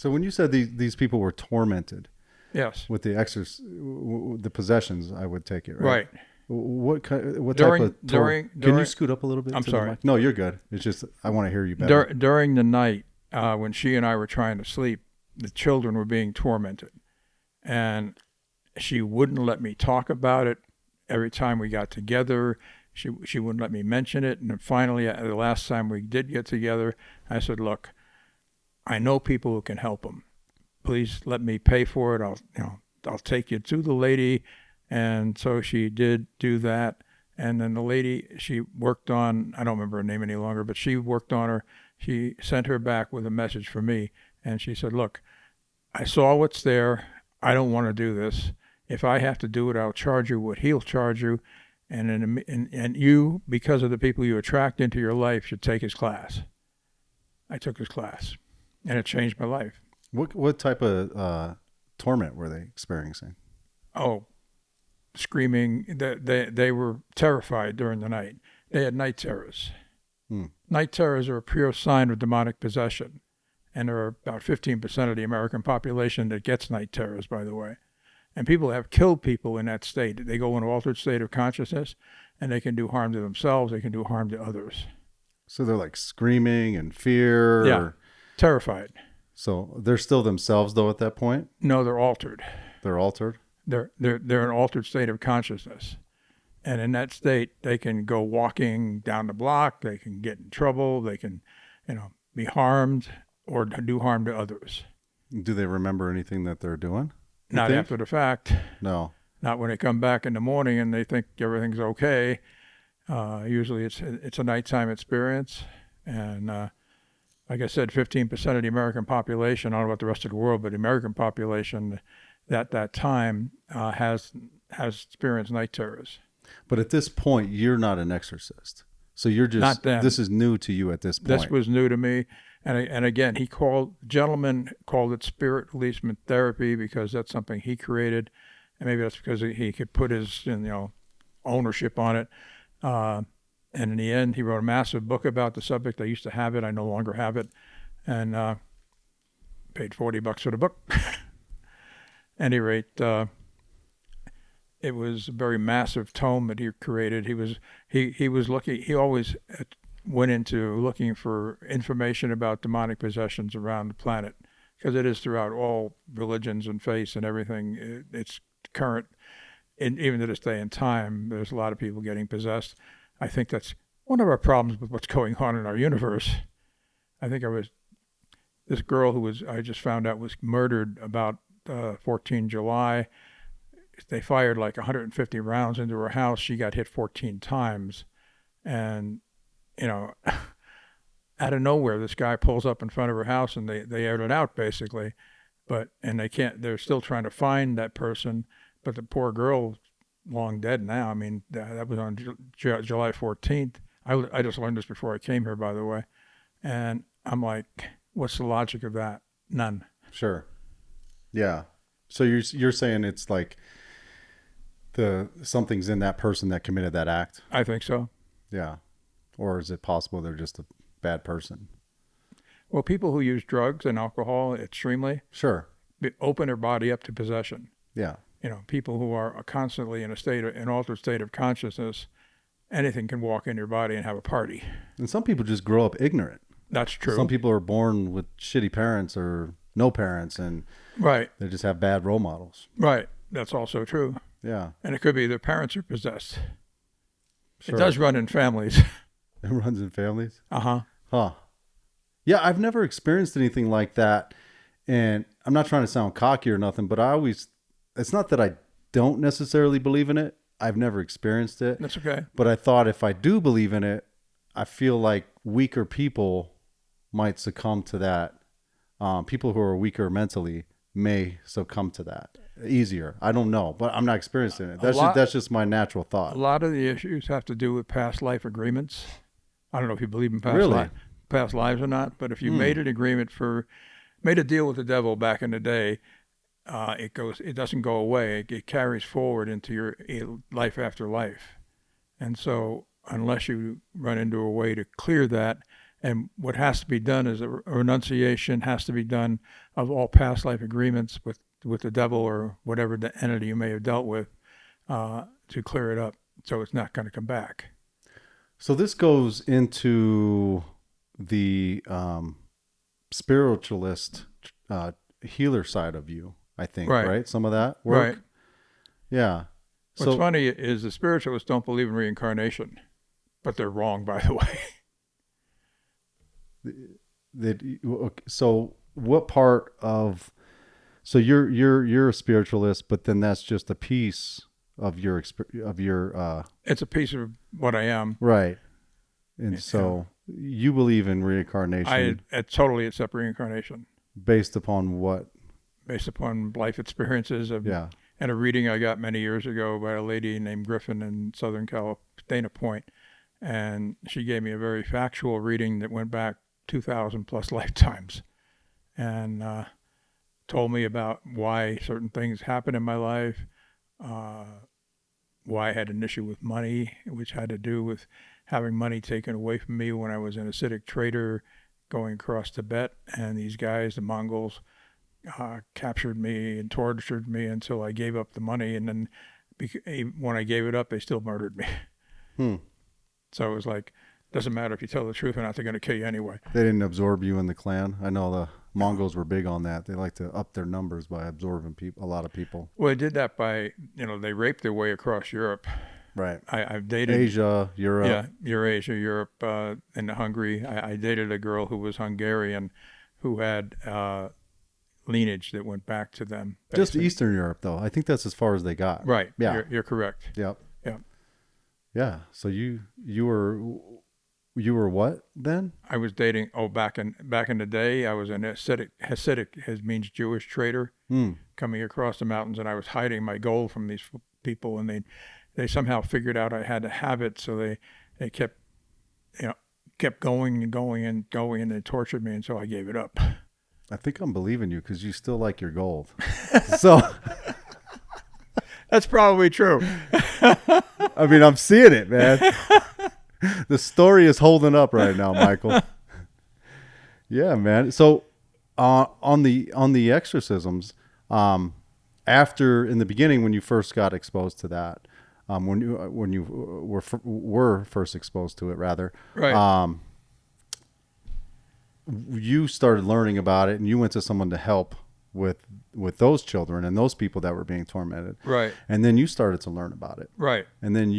So when you said these people were tormented, Yes. with the possessions, I would take it, right? Right. What type of during Can you scoot up a little bit? I'm to sorry. The mic? No, you're good. It's just I want to hear you better. During the night, when she and I were trying to sleep, the children were being tormented, and she wouldn't let me talk about it. Every time we got together, she wouldn't let me mention it. And then finally, the last time we did get together, I said, "Look, I know people who can help them. Please let me pay for it. I'll take you to the lady." And so she did do that. And then the lady, she worked on, I don't remember her name any longer, but she worked on her. She sent her back with a message for me. And she said, "Look, I saw what's there. I don't want to do this. If I have to do it, I'll charge you what he'll charge you. And you, because of the people you attract into your life, should take his class." I took his class, and it changed my life. What type of torment were they experiencing? Oh, screaming. They were terrified during the night. They had night terrors. Night terrors are a pure sign of demonic possession. And there are about 15% of the American population that gets night terrors, by the way. And people have killed people in that state. They go in an altered state of consciousness, and they can do harm to themselves. They can do harm to others. So they're like screaming in fear? Yeah, terrified. So they're still themselves, though, at that point? No, they're altered. They're altered? They're in an altered state of consciousness. And in that state, they can go walking down the block. They can get in trouble. They can, be harmed or do harm to others. Do they remember anything that they're doing? Not after the fact. No. Not when they come back in the morning and they think everything's okay. Usually it's a nighttime experience. And like I said, 15% of the American population, I don't know about the rest of the world, but the American population at that time has experienced night terrors. But at this point, you're not an exorcist. So you're just, not then. This is new to you at this point. This was new to me. And again, gentleman called it spirit releasement therapy because that's something he created. And maybe that's because he could put his, ownership on it. And in the end, he wrote a massive book about the subject. I used to have it. I no longer have it. And paid $40 for the book. At any rate, it was a very massive tome that he created. He was looking. He always went into looking for information about demonic possessions around the planet, because it is throughout all religions and faiths and everything. It's current, and even to this day and time, there's a lot of people getting possessed. I think that's one of our problems with what's going on in our universe. I think this girl I just found out was murdered about 14 July. They fired like 150 rounds into her house. She got hit 14 times. And, out of nowhere, this guy pulls up in front of her house and they aired it out basically. They're still trying to find that person. But the poor girl, long dead now. I mean, that was on July 14th. I just learned this before I came here, by the way. And I'm like, what's the logic of that? None. Sure. Yeah. So you're saying it's like something's in that person that committed that act? I think so. Yeah. Or is it possible they're just a bad person? Well, people who use drugs and alcohol extremely sure open their body up to possession. Yeah. People who are constantly in an altered state of consciousness, anything can walk in your body and have a party. And some people just grow up ignorant. That's true. Some people are born with shitty parents or no parents, and right, they just have bad role models. Right. That's also true. Yeah. And it could be their parents are possessed. Sure. It does run in families. It runs in families? Uh-huh. Huh. Yeah, I've never experienced anything like that. And I'm not trying to sound cocky or nothing, but it's not that I don't necessarily believe in it. I've never experienced it. That's okay. But I thought if I do believe in it, I feel like weaker people might succumb to that. People who are weaker mentally may succumb to that easier. I don't know, but I'm not experiencing it. That's just my natural thought. A lot of the issues have to do with past life agreements. I don't know if you believe in past lives or not, but if you made an agreement made a deal with the devil back in the day, it doesn't go away. It carries forward into your life after life. And so unless you run into a way to clear that And what has to be done is a renunciation has to be done of all past life agreements with the devil or whatever the entity you may have dealt with, to clear it up so it's not going to come back. So this goes into the spiritualist healer side of you, I think, right? Some of that work. Right. Yeah. What's funny is the spiritualists don't believe in reincarnation, but they're wrong, by the way. So what part of, so you're a spiritualist, but then that's just a piece of your it's a piece of what I am. Right. And so you believe in reincarnation. I totally accept reincarnation. Based upon what? Based upon life experiences and a reading I got many years ago by a lady named Griffin in Southern California, Dana Point. And she gave me a very factual reading that went back 2,000 plus lifetimes, and told me about why certain things happened in my life, why I had an issue with money, which had to do with having money taken away from me when I was an Hasidic trader going across Tibet, and these guys, the Mongols, captured me and tortured me until I gave up the money, and then when I gave it up, they still murdered me. So it was like, doesn't matter if you tell the truth or not, they're going to kill you anyway. They didn't absorb you in the clan. I know the Mongols were big on that. They like to up their numbers by absorbing a lot of people. Well, they did that by, they raped their way across Europe. Right. I've dated Asia, Europe. Yeah, Eurasia, Europe, and Hungary. I dated a girl who was Hungarian, who had lineage that went back to them. Basically. Just Eastern Europe, though. I think that's as far as they got. Right. Yeah. You're correct. Yep. Yeah. Yeah. So you were what then? I was dating. Back in the day, I was an Hasidic means Jewish trader coming across the mountains, and I was hiding my gold from these people, and they somehow figured out I had to have it, so they kept going and going and going, and they tortured me until I gave it up. I think I'm believing you because you still like your gold. So that's probably true. I mean, I'm seeing it, man. The story is holding up right now, Michael. Yeah, man. So on the exorcisms, after in the beginning when you first got exposed to that, when you were first exposed to it, rather, right. You started learning about it, and you went to someone to help with those children and those people that were being tormented. Right. And then you started to learn about it. Right. And then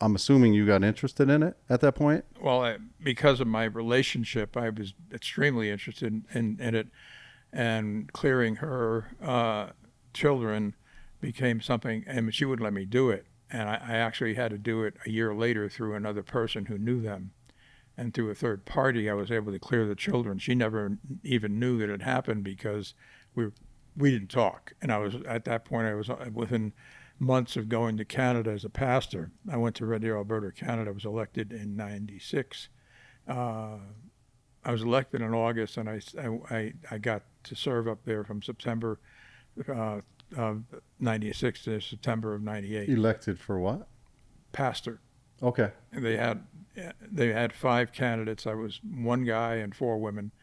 I'm assuming you got interested in it at that point? Well, because of my relationship, I was extremely interested in it, and clearing her children became something, and she wouldn't let me do it. And I actually had to do it a year later through another person who knew them. And through a third party, I was able to clear the children. She never even knew that it happened because we didn't talk. And at that point, I was within months of going to Canada as a pastor. I went to Red Deer, Alberta, Canada. I was elected in '96. I was elected in August, and I got to serve up there from September of '96 to September of '98. Elected for what? Pastor. Okay. They had 5 candidates. I was one guy and 4 women,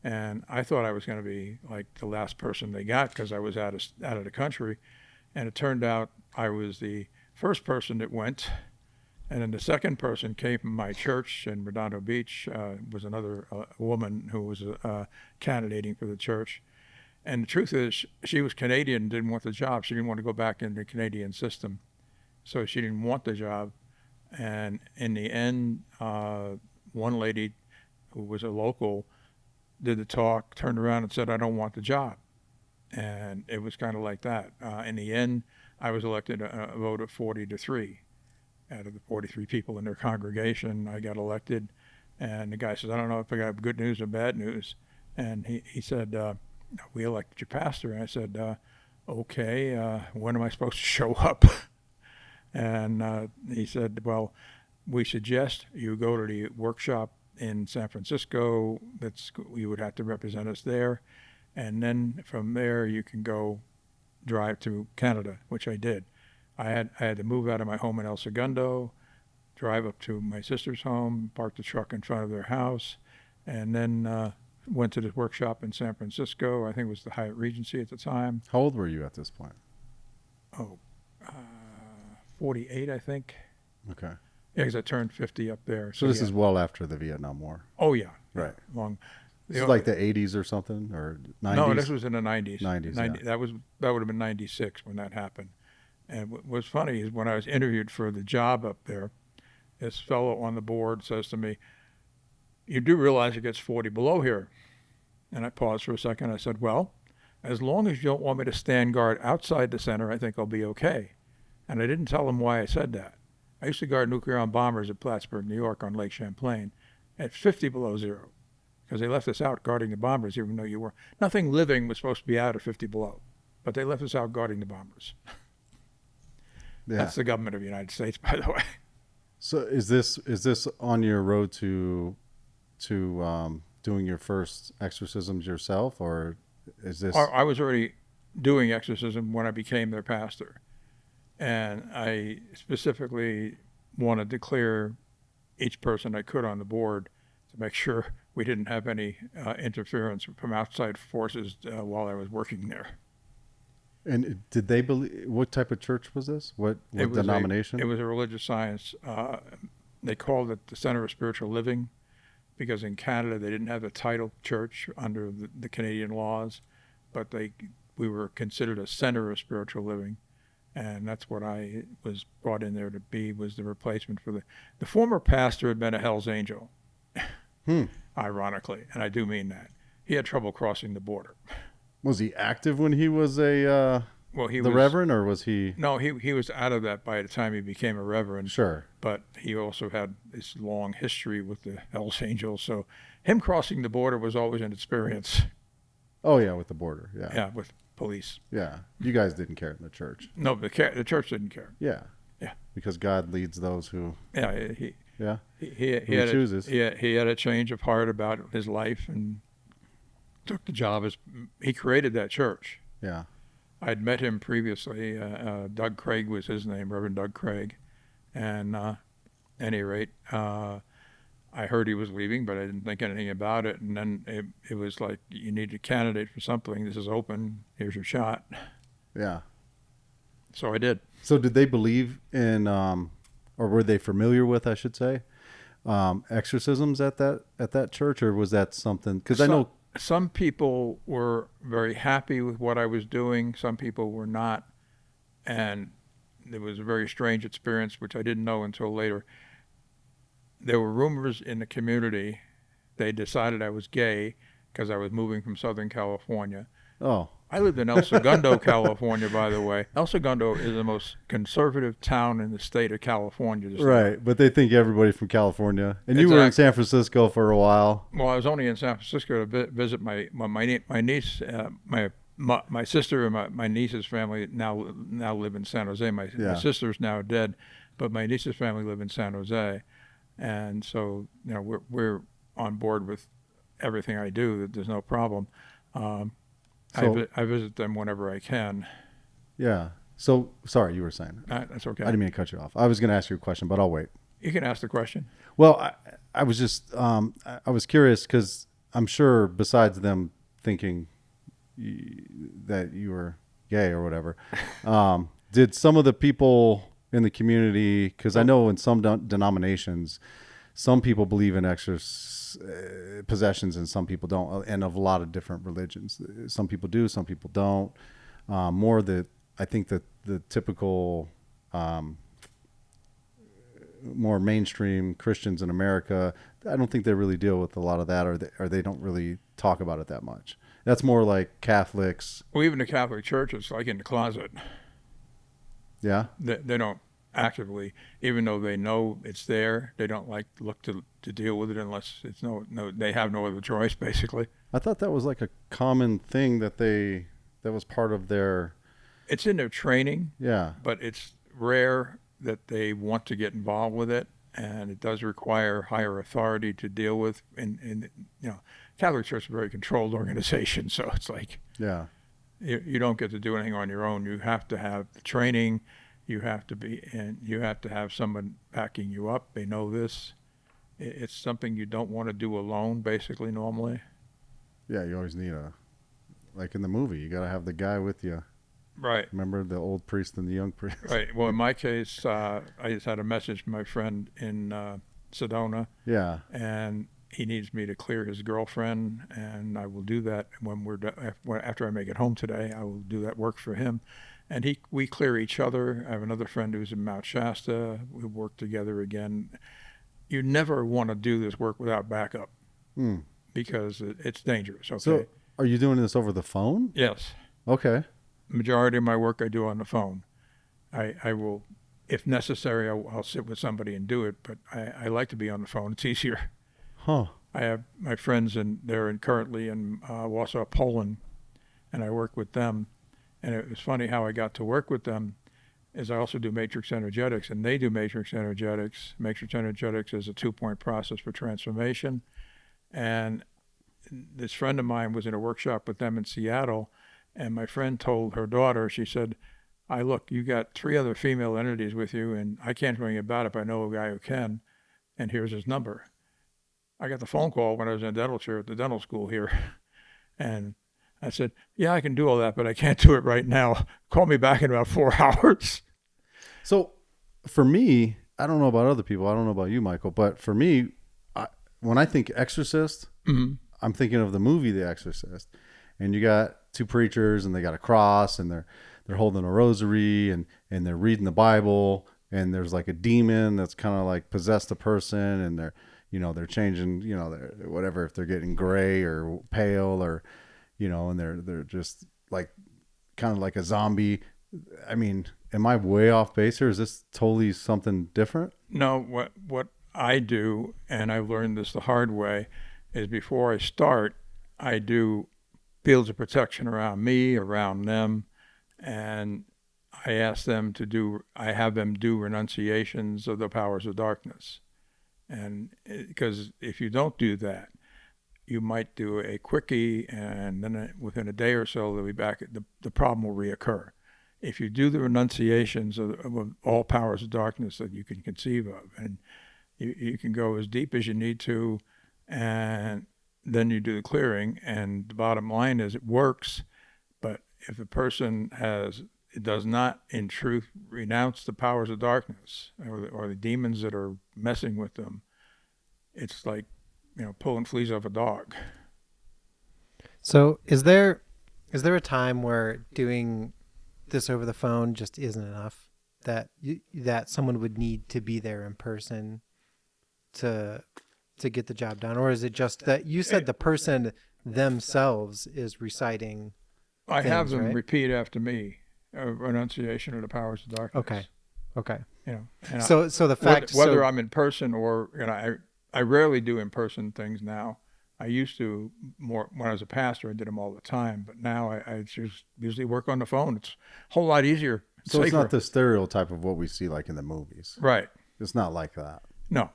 and I thought I was going to be like the last person they got because I was out of the country, and it turned out I was the first person that went, and then the second person came from my church in Redondo Beach. Was another woman who was candidating for the church, and the truth is she was Canadian and didn't want the job. She didn't want to go back in the Canadian system, so she didn't want the job. And in the end, one lady who was a local did the talk, turned around and said, "I don't want the job." And it was kind of like that. In the end, I was elected a vote of 40-3. Out of the 43 people in their congregation, I got elected. And the guy says, "I don't know if I got good news or bad news." And he said, "We elected your pastor." And I said, "Okay, when am I supposed to show up?" And he said, "Well, we suggest you go to the workshop in San Francisco. You would have to represent us there. And then from there, you can go drive to Canada," which I did. I had to move out of my home in El Segundo, drive up to my sister's home, park the truck in front of their house, and then went to the workshop in San Francisco. I think it was the Hyatt Regency at the time. How old were you at this point? 48, I think. Okay. Yeah, because I turned 50 up there. So this is well after the Vietnam War. Oh, yeah. Right. Long. This is like the 80s or something, or 90s? No, this was in the 90s. 90s, yeah. That would have been 96 when that happened. And what was funny is when I was interviewed for the job up there, this fellow on the board says to me, "You do realize it gets 40 below here?" And I paused for a second. I said, "Well, as long as you don't want me to stand guard outside the center, I think I'll be okay." And I didn't tell him why I said that. I used to guard nuclear-armed bombers at Plattsburgh, New York on Lake Champlain at 50 below zero because they left us out guarding the bombers even though you were. Nothing living was supposed to be out at 50 below, but they left us out guarding the bombers. Yeah. That's the government of the United States, by the way. So is this on your road to doing your first exorcisms yourself, or is this? I was already doing exorcism when I became their pastor, and I specifically wanted to clear each person I could on the board to make sure we didn't have any interference from outside forces while I was working there. And did they believe? What type of church was this? What denomination? It was a religious science. They called it the Center of Spiritual Living because in Canada they didn't have a title church under the Canadian laws, but we were considered a center of spiritual living, and that's what I was brought in there to be, was the replacement for the former pastor had been a Hell's Angel, ironically, and I do mean that. He had trouble crossing the border. Was he active when he was the Reverend, or was he? No, he was out of that by the time he became a Reverend. Sure. But he also had this long history with the Hells Angels, so him crossing the border was always an experience. Oh yeah, with the border. Yeah. Yeah, with police. Yeah, you guys didn't care in the church. No, the church didn't care. Yeah. Yeah. Because God leads those who. Yeah, he chooses. He had a change of heart about his life and took the job as he created that church. Yeah. I'd met him previously. Doug Craig was his name, Reverend Doug Craig. And at any rate, I heard he was leaving, but I didn't think anything about it. And then it was like, you need a candidate for something. This is open. Here's your shot. Yeah. So I did. So did they believe in, or were they familiar with, I should say, exorcisms at that church, or was that something? Because I know some people were very happy with what I was doing. Some people were not. And it was a very strange experience, which I didn't know until later. There were rumors in the community. They decided I was gay because I was moving from Southern California. Oh. I lived in El Segundo, California, by the way. El Segundo is the most conservative town in the state of California. Right, but they think everybody from California. And you were in San Francisco for a while. Well, I was only in San Francisco to visit my niece, my sister and my niece's family now live in San Jose. My sister's now dead, but my niece's family live in San Jose, and so we're on board with everything I do. There's no problem. I visit them whenever I can. Yeah. So, sorry, you were saying. That's okay. I didn't mean to cut you off. I was going to ask you a question, but I'll wait. You can ask the question. Well, I was just, I was curious because I'm sure besides them thinking that you were gay or whatever, did some of the people in the community, because I know in some denominations, some people believe in possessions and some people don't, and of a lot of different religions. Some people do, some people don't. I think that the typical more mainstream Christians in America, I don't think they really deal with a lot of that, or they don't really talk about it that much. That's more like Catholics. Well, even the Catholic Church is like in the closet. Yeah? They don't actively, even though they know it's there, they don't look to deal with it unless it's they have no other choice, basically. I thought that was like a common thing that was part of their... It's in their training. Yeah. But it's rare that they want to get involved with it, and it does require higher authority to deal with. Catholic Church is a very controlled organization, so it's like... Yeah. You don't get to do anything on your own. You have to have the training. you have to have someone backing you up. They know this. It's something you don't want to do alone, basically, normally. Yeah, you always need like in the movie, you got to have the guy with you. Right. Remember the old priest and the young priest? Right. Well, in my case, I just had a message from my friend in Sedona, Yeah. and he needs me to clear his girlfriend, and I will do that when after I make it home today. I will do that work for him, and we clear each other. I have another friend who's in Mount Shasta. We work together again. You never want to do this work without backup because it's dangerous. Okay. So, are you doing this over the phone? Yes. Okay. Majority of my work I do on the phone. I will, if necessary, I'll sit with somebody and do it, but I like to be on the phone. It's easier. Huh. I have my friends, and they're currently in Warsaw, Poland, and I work with them. And it was funny how I got to work with them is I also do matrix energetics, and they do matrix energetics. Matrix energetics is a 2-point process for transformation. And this friend of mine was in a workshop with them in Seattle, and my friend told her daughter, she said, look, you got 3 other female entities with you, and I can't do anything about it, but I know a guy who can, and here's his number. I got the phone call when I was in a dental chair at the dental school here, and I said, yeah, I can do all that, but I can't do it right now. Call me back in about 4 hours. So for me, I don't know about other people. I don't know about you, Michael, but for me, when I think Exorcist, I'm thinking of the movie The Exorcist, and you got 2 preachers, and they got a cross, and they're holding a rosary, and they're reading the Bible, and there's like a demon that's kind of like possessed a person, and they're changing, they're, whatever, if they're getting gray or pale, or and they're just like kind of like a zombie. I mean, am I way off base here? Is this totally something different? No, what I do, and I learned this the hard way, is before I start, I do fields of protection around me, around them, and I have them do renunciations of the powers of darkness. And because if you don't do that, you might do a quickie, and then within a day or so, they'll be back. The problem will reoccur. If you do the renunciations of all powers of darkness that you can conceive of, and you can go as deep as you need to, and then you do the clearing, and the bottom line is it works. But if the person does not in truth renounce the powers of darkness or the demons that are messing with them, it's like pulling fleas off a dog. So is there a time where doing this over the phone just isn't enough, that someone would need to be there in person to get the job done? Or is it just that you said the person themselves is reciting I things, have them right? repeat after me a renunciation of the powers of darkness. Okay. And So the fact whether I'm in person or I rarely do in person things now. I used to more when I was a pastor. I did them all the time, but now I just usually work on the phone. It's a whole lot easier. So it's not the stereotype of what we see like in the movies, right? It's not like that. No.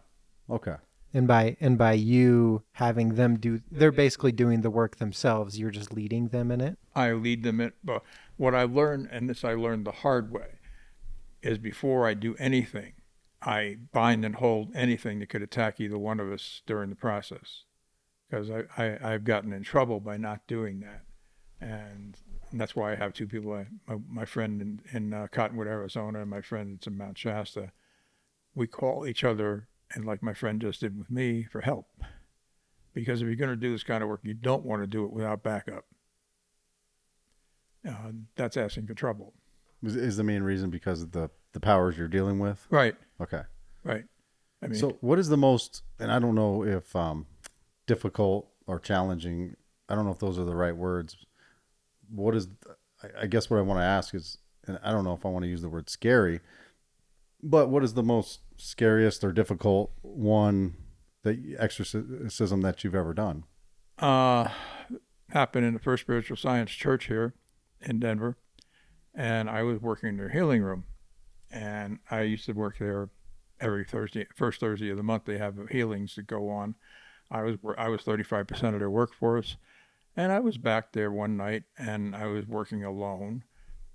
Okay. And by you having them they're basically doing the work themselves. You're just leading them in it. I lead them in. But what I learned, and this I learned the hard way, is before I do anything, I bind and hold anything that could attack either one of us during the process. Because I've gotten in trouble by not doing that. And that's why I have 2 people, my friend in Cottonwood, Arizona, and my friend that's in Mount Shasta. We call each other, and like my friend just did with me, for help. Because if you're going to do this kind of work, you don't want to do it without backup. That's asking for trouble. Is the main reason because of the powers you're dealing with? Right. Okay. Right. I mean, so what is the most, and I don't know if difficult or challenging, I don't know if those are the right words. What is, I guess what I want to ask is, and I don't know if I want to use the word scary, but what is the most scariest or difficult exorcism that you've ever done? Happened in the First Spiritual Science Church here in Denver, and I was working in their healing room, and I used to work there every first Thursday of the month. They have healings that go on. I was 35% of their workforce, and I was back there one night, and I was working alone,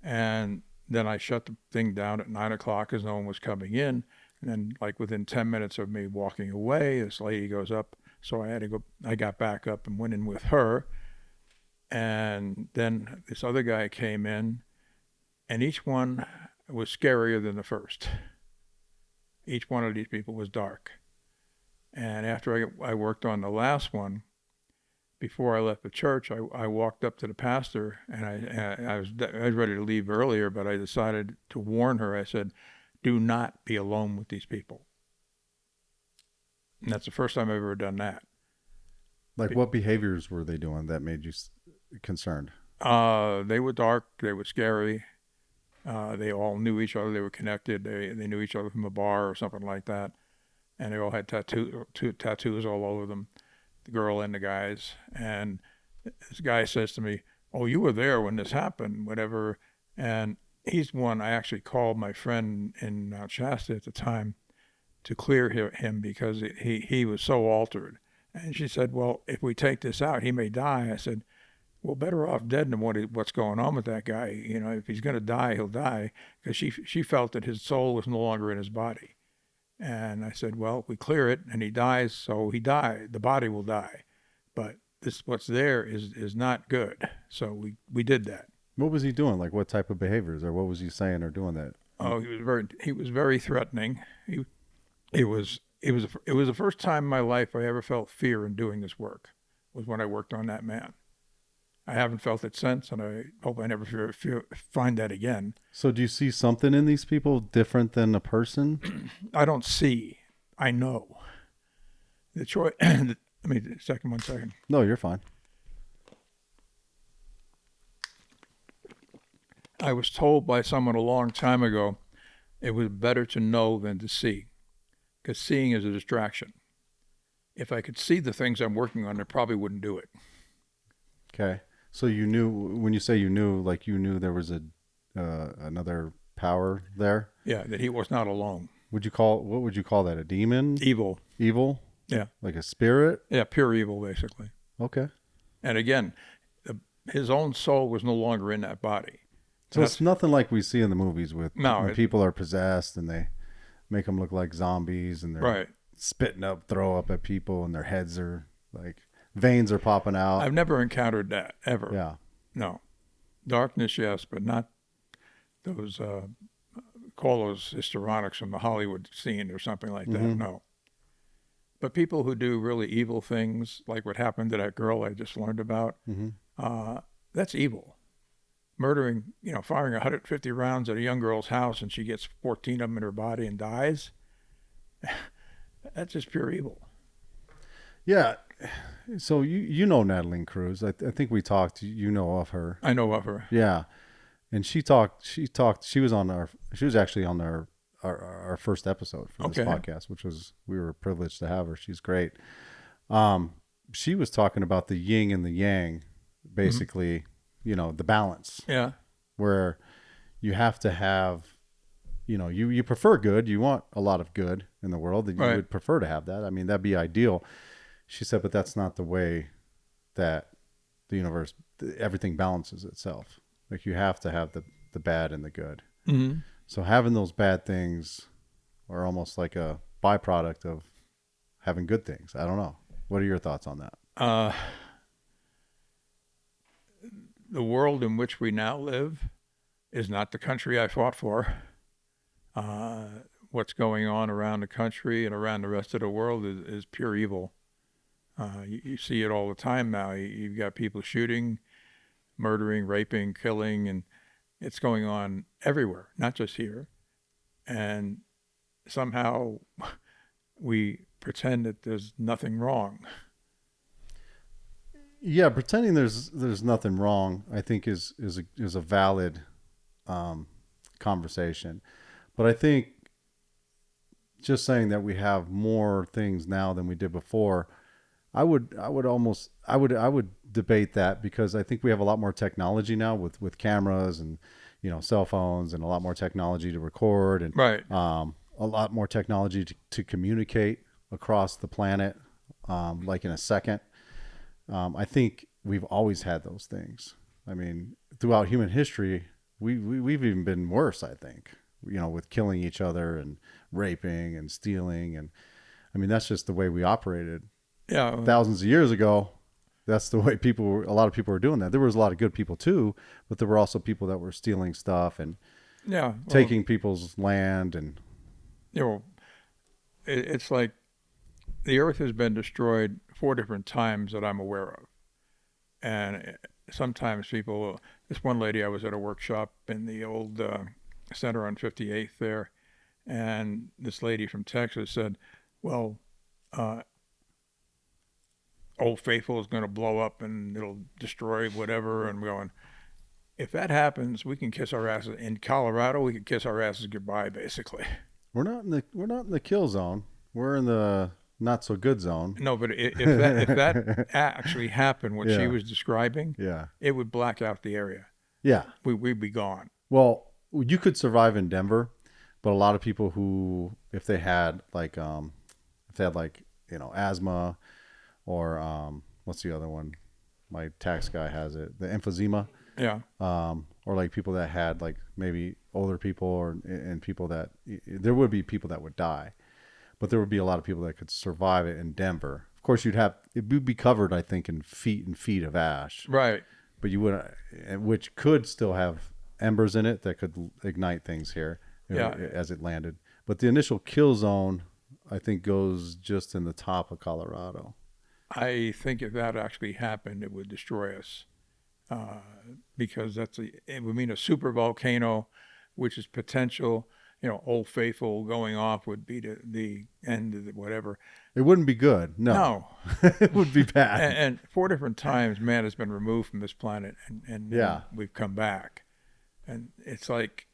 and then I shut the thing down at 9 o'clock as no one was coming in. And then, like, within 10 minutes of me walking away, this lady goes up. So I got back up and went in with her. And then this other guy came in, and each one was scarier than the first. Each one of these people was dark. And after I worked on the last one, before I left the church, I walked up to the pastor, and I was ready to leave earlier, but I decided to warn her. I said, do not be alone with these people. And that's the first time I've ever done that. Like, what behaviors were they doing that made you concerned? They were dark. They were scary. They all knew each other. They were connected. They knew each other from a bar or something like that. And they all had tattoos all over them, the girl and the guys. And this guy says to me, oh, you were there when this happened, whatever. And he's one I actually called my friend in Mount Shasta at the time to clear him because he was so altered. And she said, well, if we take this out, he may die. I said, well, better off dead than what's going on with that guy. You know, if he's going to die, he'll die. Because she felt that his soul was no longer in his body. And I said, well, if we clear it and he dies, so he died. The body will die. But what's there is not good. So we did that. What was he doing? Like, what type of behaviors, or what was he saying or doing that? Oh, he was very threatening. It was the first time in my life I ever felt fear in doing this work, was when I worked on that man. I haven't felt it since, and I hope I never find that again. So do you see something in these people different than a person? I don't see. I know. The choice. Let me one second. No, you're fine. I was told by someone a long time ago, it was better to know than to see, because seeing is a distraction. If I could see the things I'm working on, I probably wouldn't do it. Okay. So you knew, when you say you knew, like you knew there was another power there? Yeah, that he was not alone. What would you call that? A demon? Evil. Evil? Yeah. Like a spirit? Yeah, pure evil, basically. Okay. And again, his own soul was no longer in that body. So it's nothing like we see in the movies when people are possessed and they make them look like zombies and they're spitting up, throw up at people, and their heads are like, veins are popping out. I've never encountered that, ever. Yeah. No. Darkness, yes, but not those, call those histrionics from the Hollywood scene or something like that. Mm-hmm. No. But people who do really evil things, like what happened to that girl I just learned about, that's evil. Murdering, firing 150 rounds at a young girl's house and she gets 14 of them in her body and dies. That's just pure evil. Yeah. So you know Natalie Cruz. I think we talked, of her. I know of her. Yeah. And she was actually on our first episode for this podcast, which we were privileged to have her. She's great. She was talking about the yin and the yang, basically, the balance. Yeah. Where you have to have, you prefer good. You want a lot of good in the world, that you would prefer to have that. I mean, that'd be ideal. She said, but that's not the way that the universe, everything balances itself. Like, you have to have the bad and the good. Mm-hmm. So having those bad things are almost like a byproduct of having good things. I don't know. What are your thoughts on that? The world in which we now live is not the country I fought for. What's going on around the country and around the rest of the world is pure evil. You see it all the time now. You've got people shooting, murdering, raping, killing, and it's going on everywhere, not just here. And somehow we pretend that there's nothing wrong. Yeah, pretending there's nothing wrong, I think is a valid conversation. But I think just saying that we have more things now than we did before, I would debate that, because I think we have a lot more technology now with cameras and cell phones, and a lot more technology to record, and a lot more technology to communicate across the planet, like in a second. I think we've always had those things. I mean, throughout human history, we've even been worse, I think, with killing each other and raping and stealing. And I mean, that's just the way we operated. Yeah. Thousands of years ago, that's the way a lot of people were doing that. There was a lot of good people too, but there were also people that were stealing stuff and taking people's land. And it's like the earth has been destroyed 4 different times that I'm aware of. And sometimes this one lady, I was at a workshop in the old center on 58th there, and this lady from Texas said, well, Old Faithful is going to blow up and it'll destroy whatever. And we're going, if that happens, we can kiss our asses. In Colorado, we can kiss our asses goodbye, basically. We're not in the kill zone. We're in the not so good zone. No, but if that actually happened, what she was describing, it would black out the area. Yeah. We'd be gone. Well, you could survive in Denver, but a lot of people who, if they had asthma or what's the other one? My tax guy has it, the emphysema. Yeah. Or like people that had like maybe older people and people that there would be people that would die, but there would be a lot of people that could survive it in Denver. Of course, it would be covered, I think, in feet and feet of ash. Right. But you wouldn't, which could still have embers in it that could ignite things here as it landed. But the initial kill zone, I think, goes just in the top of Colorado. I think if that actually happened, it would destroy us. Because it would mean a super volcano, which is potential. Old Faithful going off would be the end of whatever. It wouldn't be good. No. It would be bad. And 4 different times, man has been removed from this planet, and we've come back. And it's like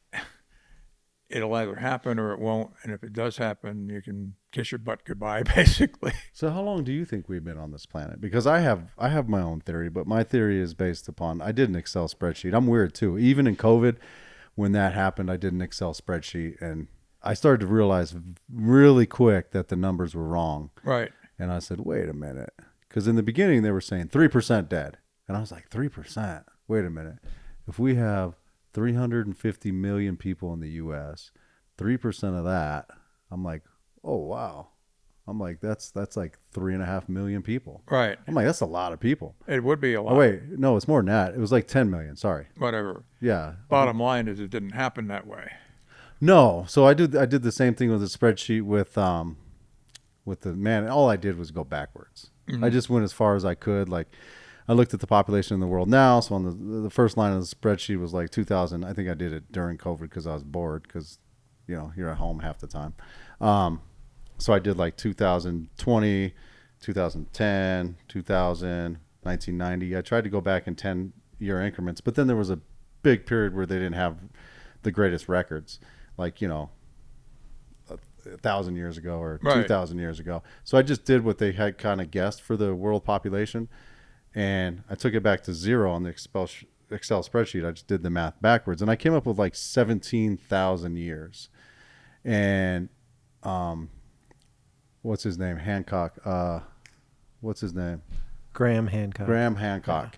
it'll either happen or it won't. And if it does happen, you can kiss your butt goodbye, basically. So how long do you think we've been on this planet? Because I have my own theory, but my theory is based upon, I did an Excel spreadsheet. I'm weird too. Even in COVID, when that happened, I did an Excel spreadsheet, and I started to realize really quick that the numbers were wrong. Right. And I said, wait a minute. Because in the beginning, they were saying 3% dead. And I was like, 3%? Wait a minute. If we have 350 million people in the U.S., 3% of that, I'm like, oh, wow. I'm like, that's like 3.5 million people. Right. I'm like, that's a lot of people. It would be a lot. Oh, wait. No, it's more than that. It was like 10 million. Sorry. Whatever. Yeah. Bottom line is it didn't happen that way. No. So I did the same thing with the spreadsheet with the man. All I did was go backwards. Mm-hmm. I just went as far as I could. Like, I looked at the population in the world now. So on the first line of the spreadsheet was like 2000. I think I did it during COVID because I was bored because, you're at home half the time. So I did like 2020, 2010, 2000, 1990. I tried to go back in 10-year increments, but then there was a big period where they didn't have the greatest records, like, 1,000 years ago or 2,000 years ago. So I just did what they had kind of guessed for the world population, and I took it back to 0 on the Excel spreadsheet. I just did the math backwards, and I came up with like 17,000 years. And what's his name? Hancock. What's his name? Graham Hancock. Yeah.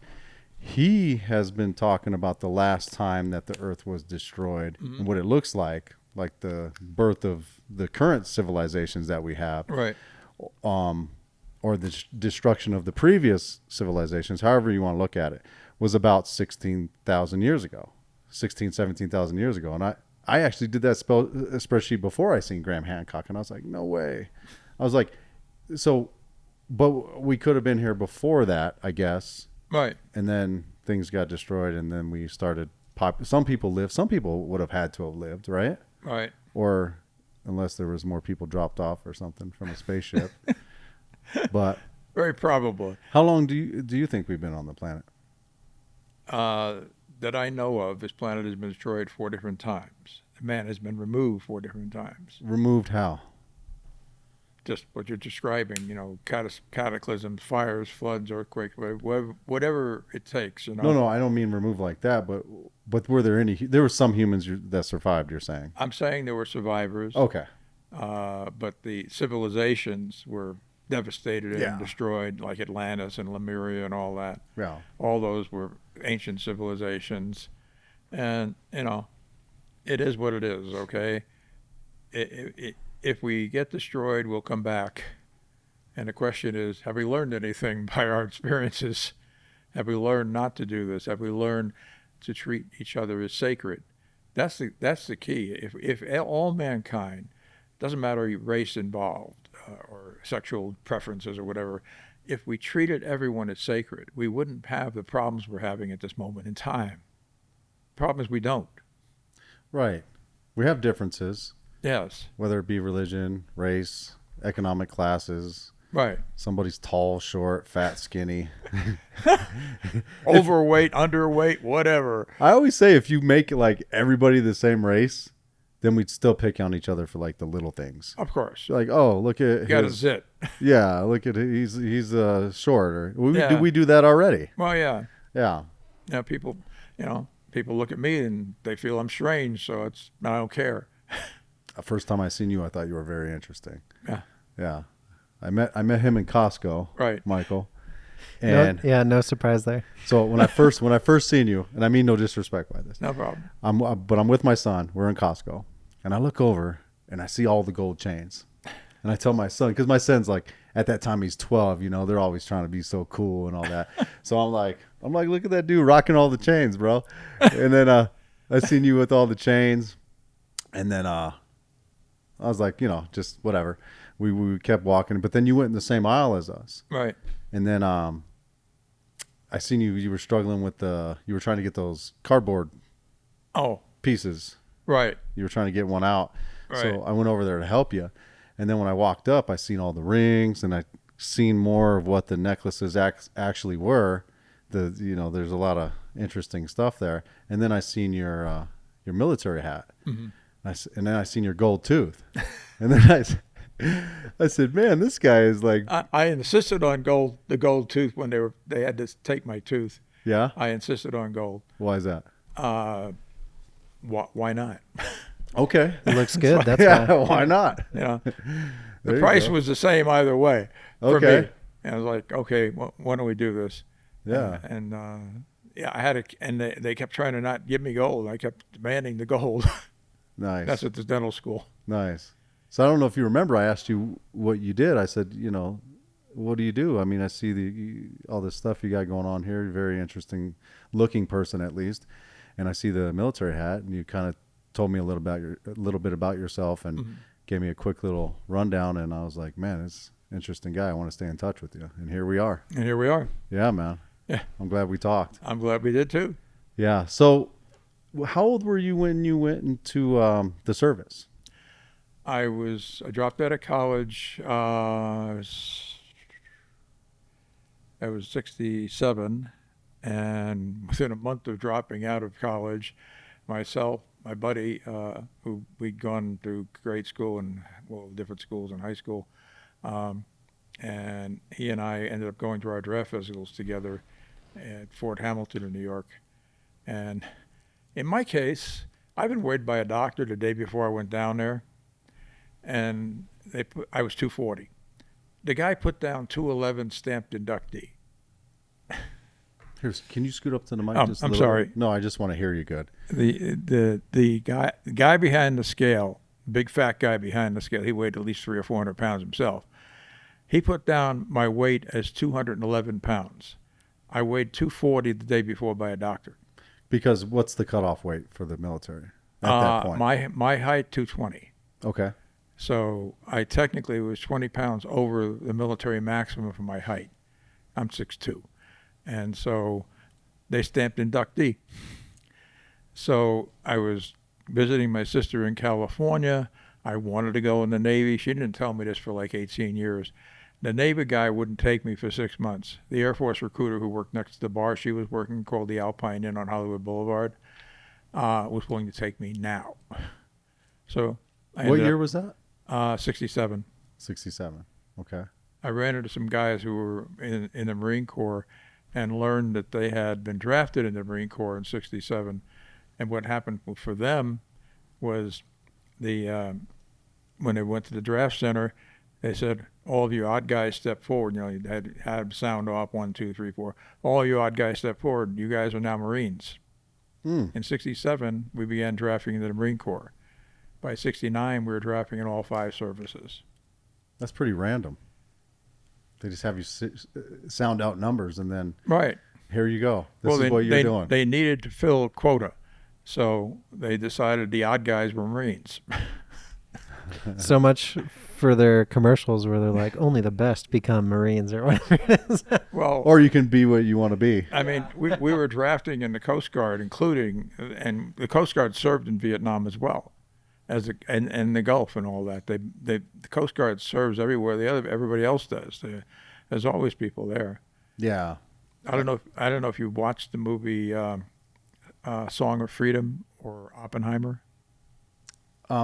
He has been talking about the last time that the Earth was destroyed, mm-hmm. and what it looks like the birth of the current civilizations that we have. Right. Or the destruction of the previous civilizations, however you want to look at it, was about 17,000 years ago, 17,000 years ago. And I actually did that spreadsheet before I seen Graham Hancock, and I was like, no way. I was like, so, but we could have been here before that, I guess. Right. And then things got destroyed, and then we started some people lived. Some people would have had to have lived, right? Right. Or unless there was more people dropped off or something from a spaceship. But very probably. How long do you think we've been on the planet? That I know of, this planet has been destroyed 4 different times. Man has been removed 4 different times. Removed how? Just what you're describing, cataclysms, fires, floods, earthquakes, whatever it takes. No, I don't mean removed like that, but were there any? There were some humans that survived. You're saying? I'm saying there were survivors. Okay. But the civilizations were devastated and destroyed, like Atlantis and Lemuria and all that. Yeah. All those were ancient civilizations. And, it is what it is, okay? If we get destroyed, we'll come back. And the question is, have we learned anything by our experiences? Have we learned not to do this? Have we learned to treat each other as sacred? That's the key. If all mankind, doesn't matter race involved or sexual preferences or whatever, if we treated everyone as sacred, we wouldn't have the problems we're having at this moment in time. Problem is we don't. Right. We have differences. Yes. Whether it be religion, race, economic classes. Right. Somebody's tall, short, fat, skinny. Overweight, underweight, whatever. I always say if you make like everybody the same race, then we'd still pick on each other for like the little things. Of course. Like, oh, look at You got a zit. Yeah, look at he's short. Or Yeah. we do that already. Well, yeah. Yeah. Yeah, people look at me and they feel I'm strange, so I don't care. The first time I seen you, I thought you were very interesting. Yeah. Yeah. I met him in Costco. Right. Michael. And no surprise there. so when I first seen you, and I mean no disrespect by this. No problem. But I'm with my son. We're in Costco, and I look over and I see all the gold chains, and I tell my son, because my son's like at that time he's 12. They're always trying to be so cool and all that. So I'm like, look at that dude rocking all the chains, bro. And then I seen you with all the chains, and then I was like, just whatever. We kept walking, but then you went in the same aisle as us. Right. And then I seen you were struggling with you were trying to get those cardboard pieces. Right. You were trying to get one out. Right. So I went over there to help you. And then when I walked up, I seen all the rings, and I seen more of what the necklaces actually were. There's a lot of interesting stuff there. And then I seen your military hat. Mm-hmm. And then I seen your gold tooth. And then I said, man, this guy is like. I insisted on the gold tooth when they had to take my tooth. Yeah. I insisted on gold. Why is that? Why not? Okay. It looks good. That's why not? Yeah. The price was the same either way for Okay. me. And I was like, okay, why don't we do this? Yeah. I had and they kept trying to not give me gold. I kept demanding the gold. Nice. That's at the dental school. Nice. So I don't know if you remember, I asked you what you did. I said, what do you do? I mean, I see all this stuff you got going on here. You're a very interesting looking person, at least. And I see the military hat, and you kind of told me a little bit about yourself, and mm-hmm. gave me a quick little rundown. And I was like, man, this interesting guy. I want to stay in touch with you. And here we are. Yeah, man. Yeah. I'm glad we talked. I'm glad we did too. Yeah. So how old were you when you went into the service? I dropped out of college. I was 67, and within a month of dropping out of college, myself, my buddy, who we'd gone through grade school and different schools and high school, and he and I ended up going to our draft physicals together at Fort Hamilton in New York. And in my case, I've been weighed by a doctor the day before I went down there, and I was 240. The guy put down 211 stamped inductee. Can you scoot up to the mic? I'm sorry. No, I just want to hear you good. The guy behind the scale, big fat guy behind the scale, he weighed at least 300 or 400 pounds himself. He put down my weight as 211 pounds. I weighed 240 the day before by a doctor. Because what's the cutoff weight for the military at that point? My height, 220. Okay. So I technically was 20 pounds over the military maximum for my height. I'm 6'2". And so they stamped inductee. So I was visiting my sister in California. I wanted to go in the Navy. She didn't tell me this for like 18 years. The Navy guy wouldn't take me for 6 months. The Air Force recruiter who worked next to the bar she was working, called the Alpine Inn on Hollywood Boulevard, was willing to take me now. So what year was that? 67. 67. Okay. I ran into some guys who were in the Marine Corps and learned that they had been drafted in the Marine Corps in 67. And what happened for them was when they went to the draft center, they said, all of you odd guys step forward. You had sound off, 1, 2, 3, 4. All you odd guys step forward. You guys are now Marines. In 67, we began drafting into the Marine Corps. By 69, we were drafting in all 5 services. That's pretty random. They just have you sound out numbers, and then Right. here you go. This is what you're doing. They needed to fill a quota, so they decided the odd guys were Marines. So much for their commercials where they're like, only the best become Marines or whatever it is. Well, Or you can be what you want to be. I mean, we were drafting in the Coast Guard, and the Coast Guard served in Vietnam as well, and the Gulf and all that. The Coast Guard serves everywhere everybody else does. There's always people there. Yeah. I don't know if you watched the movie Song of Freedom or Oppenheimer.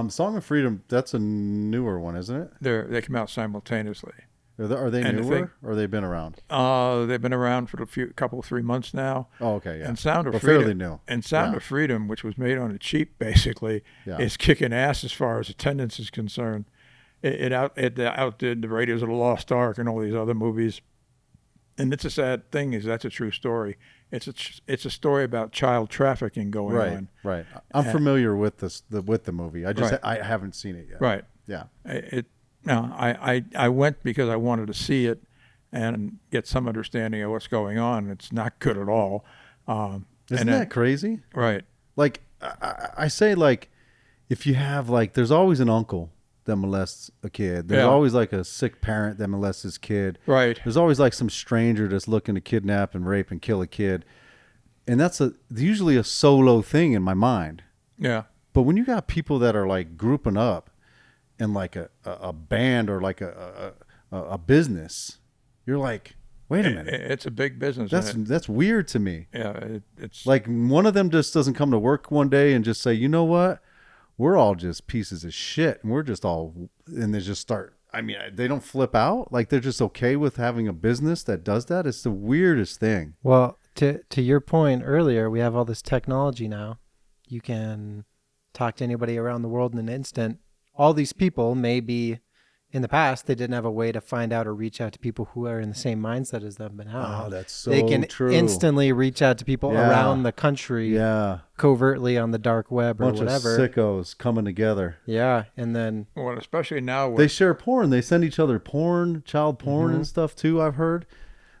Song of Freedom, that's a newer one, isn't it? They come out simultaneously. Are they And newer, or they've been around? They've been around for couple 3 months now. Oh, okay, yeah. And Sound of But Freedom, fairly new. And Sound of Freedom, which was made on a cheap, basically, Yeah. is kicking ass as far as attendance is concerned. It outdid the Raiders of the Lost Ark and all these other movies. And it's a sad thing, is that's a true story. It's a story about child trafficking going on. Right. I'm familiar with the movie. Right. I haven't seen it yet. Right. Yeah. I went because I wanted to see it and get some understanding of what's going on. It's not good at all. Isn't that crazy? Right. Like I say, like, if you have, like, there's always an uncle that molests a kid. There's always like a sick parent that molests his kid. Right. There's always like some stranger that's looking to kidnap and rape and kill a kid. And that's usually a solo thing in my mind. Yeah. But when you got people that are like grouping up in like a band or like a business, you're like, wait a minute. It's a big business. That's weird to me. Yeah. It's Like, one of them just doesn't come to work one day and just say, you know what? We're all just pieces of shit, and we're just all, and they just start. I mean, they don't flip out. Like, they're just okay with having a business that does that. It's the weirdest thing. Well, to your point earlier, we have all this technology now. You can talk to anybody around the world in an instant. All these people may be, in the past, they didn't have a way to find out or reach out to people who are in the same mindset as them. But now, that's so they can true. instantly reach out to people around the country, covertly on the dark web or whatever. Bunch of sickos coming together. Yeah, and then well, especially now they share porn. They send each other porn, child porn and stuff too, I've heard.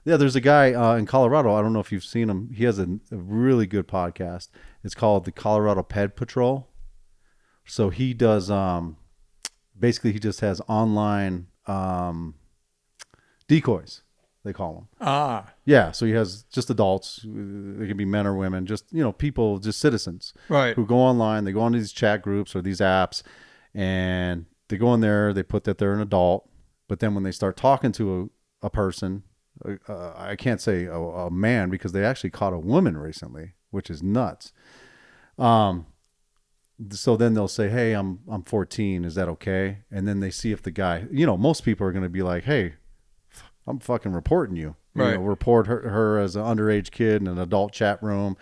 Yeah, there's a guy in Colorado. I don't know if you've seen him. He has a really good podcast. It's called the Colorado Ped Patrol. So he does basically he just has online decoys, they call them. Yeah, so he has just adults. They can be men or women, just, people, just citizens, right, who go online. They go on these chat groups or these apps, and they go in there. They put that they're an adult, but then when they start talking to a person, I can't say a man, because they actually caught a woman recently, which is nuts. So then they'll say, hey, I'm 14. Is that okay? And then they see if the guy, most people are going to be like, hey, I'm fucking reporting you. Right. Report her as an underage kid in an adult chat room.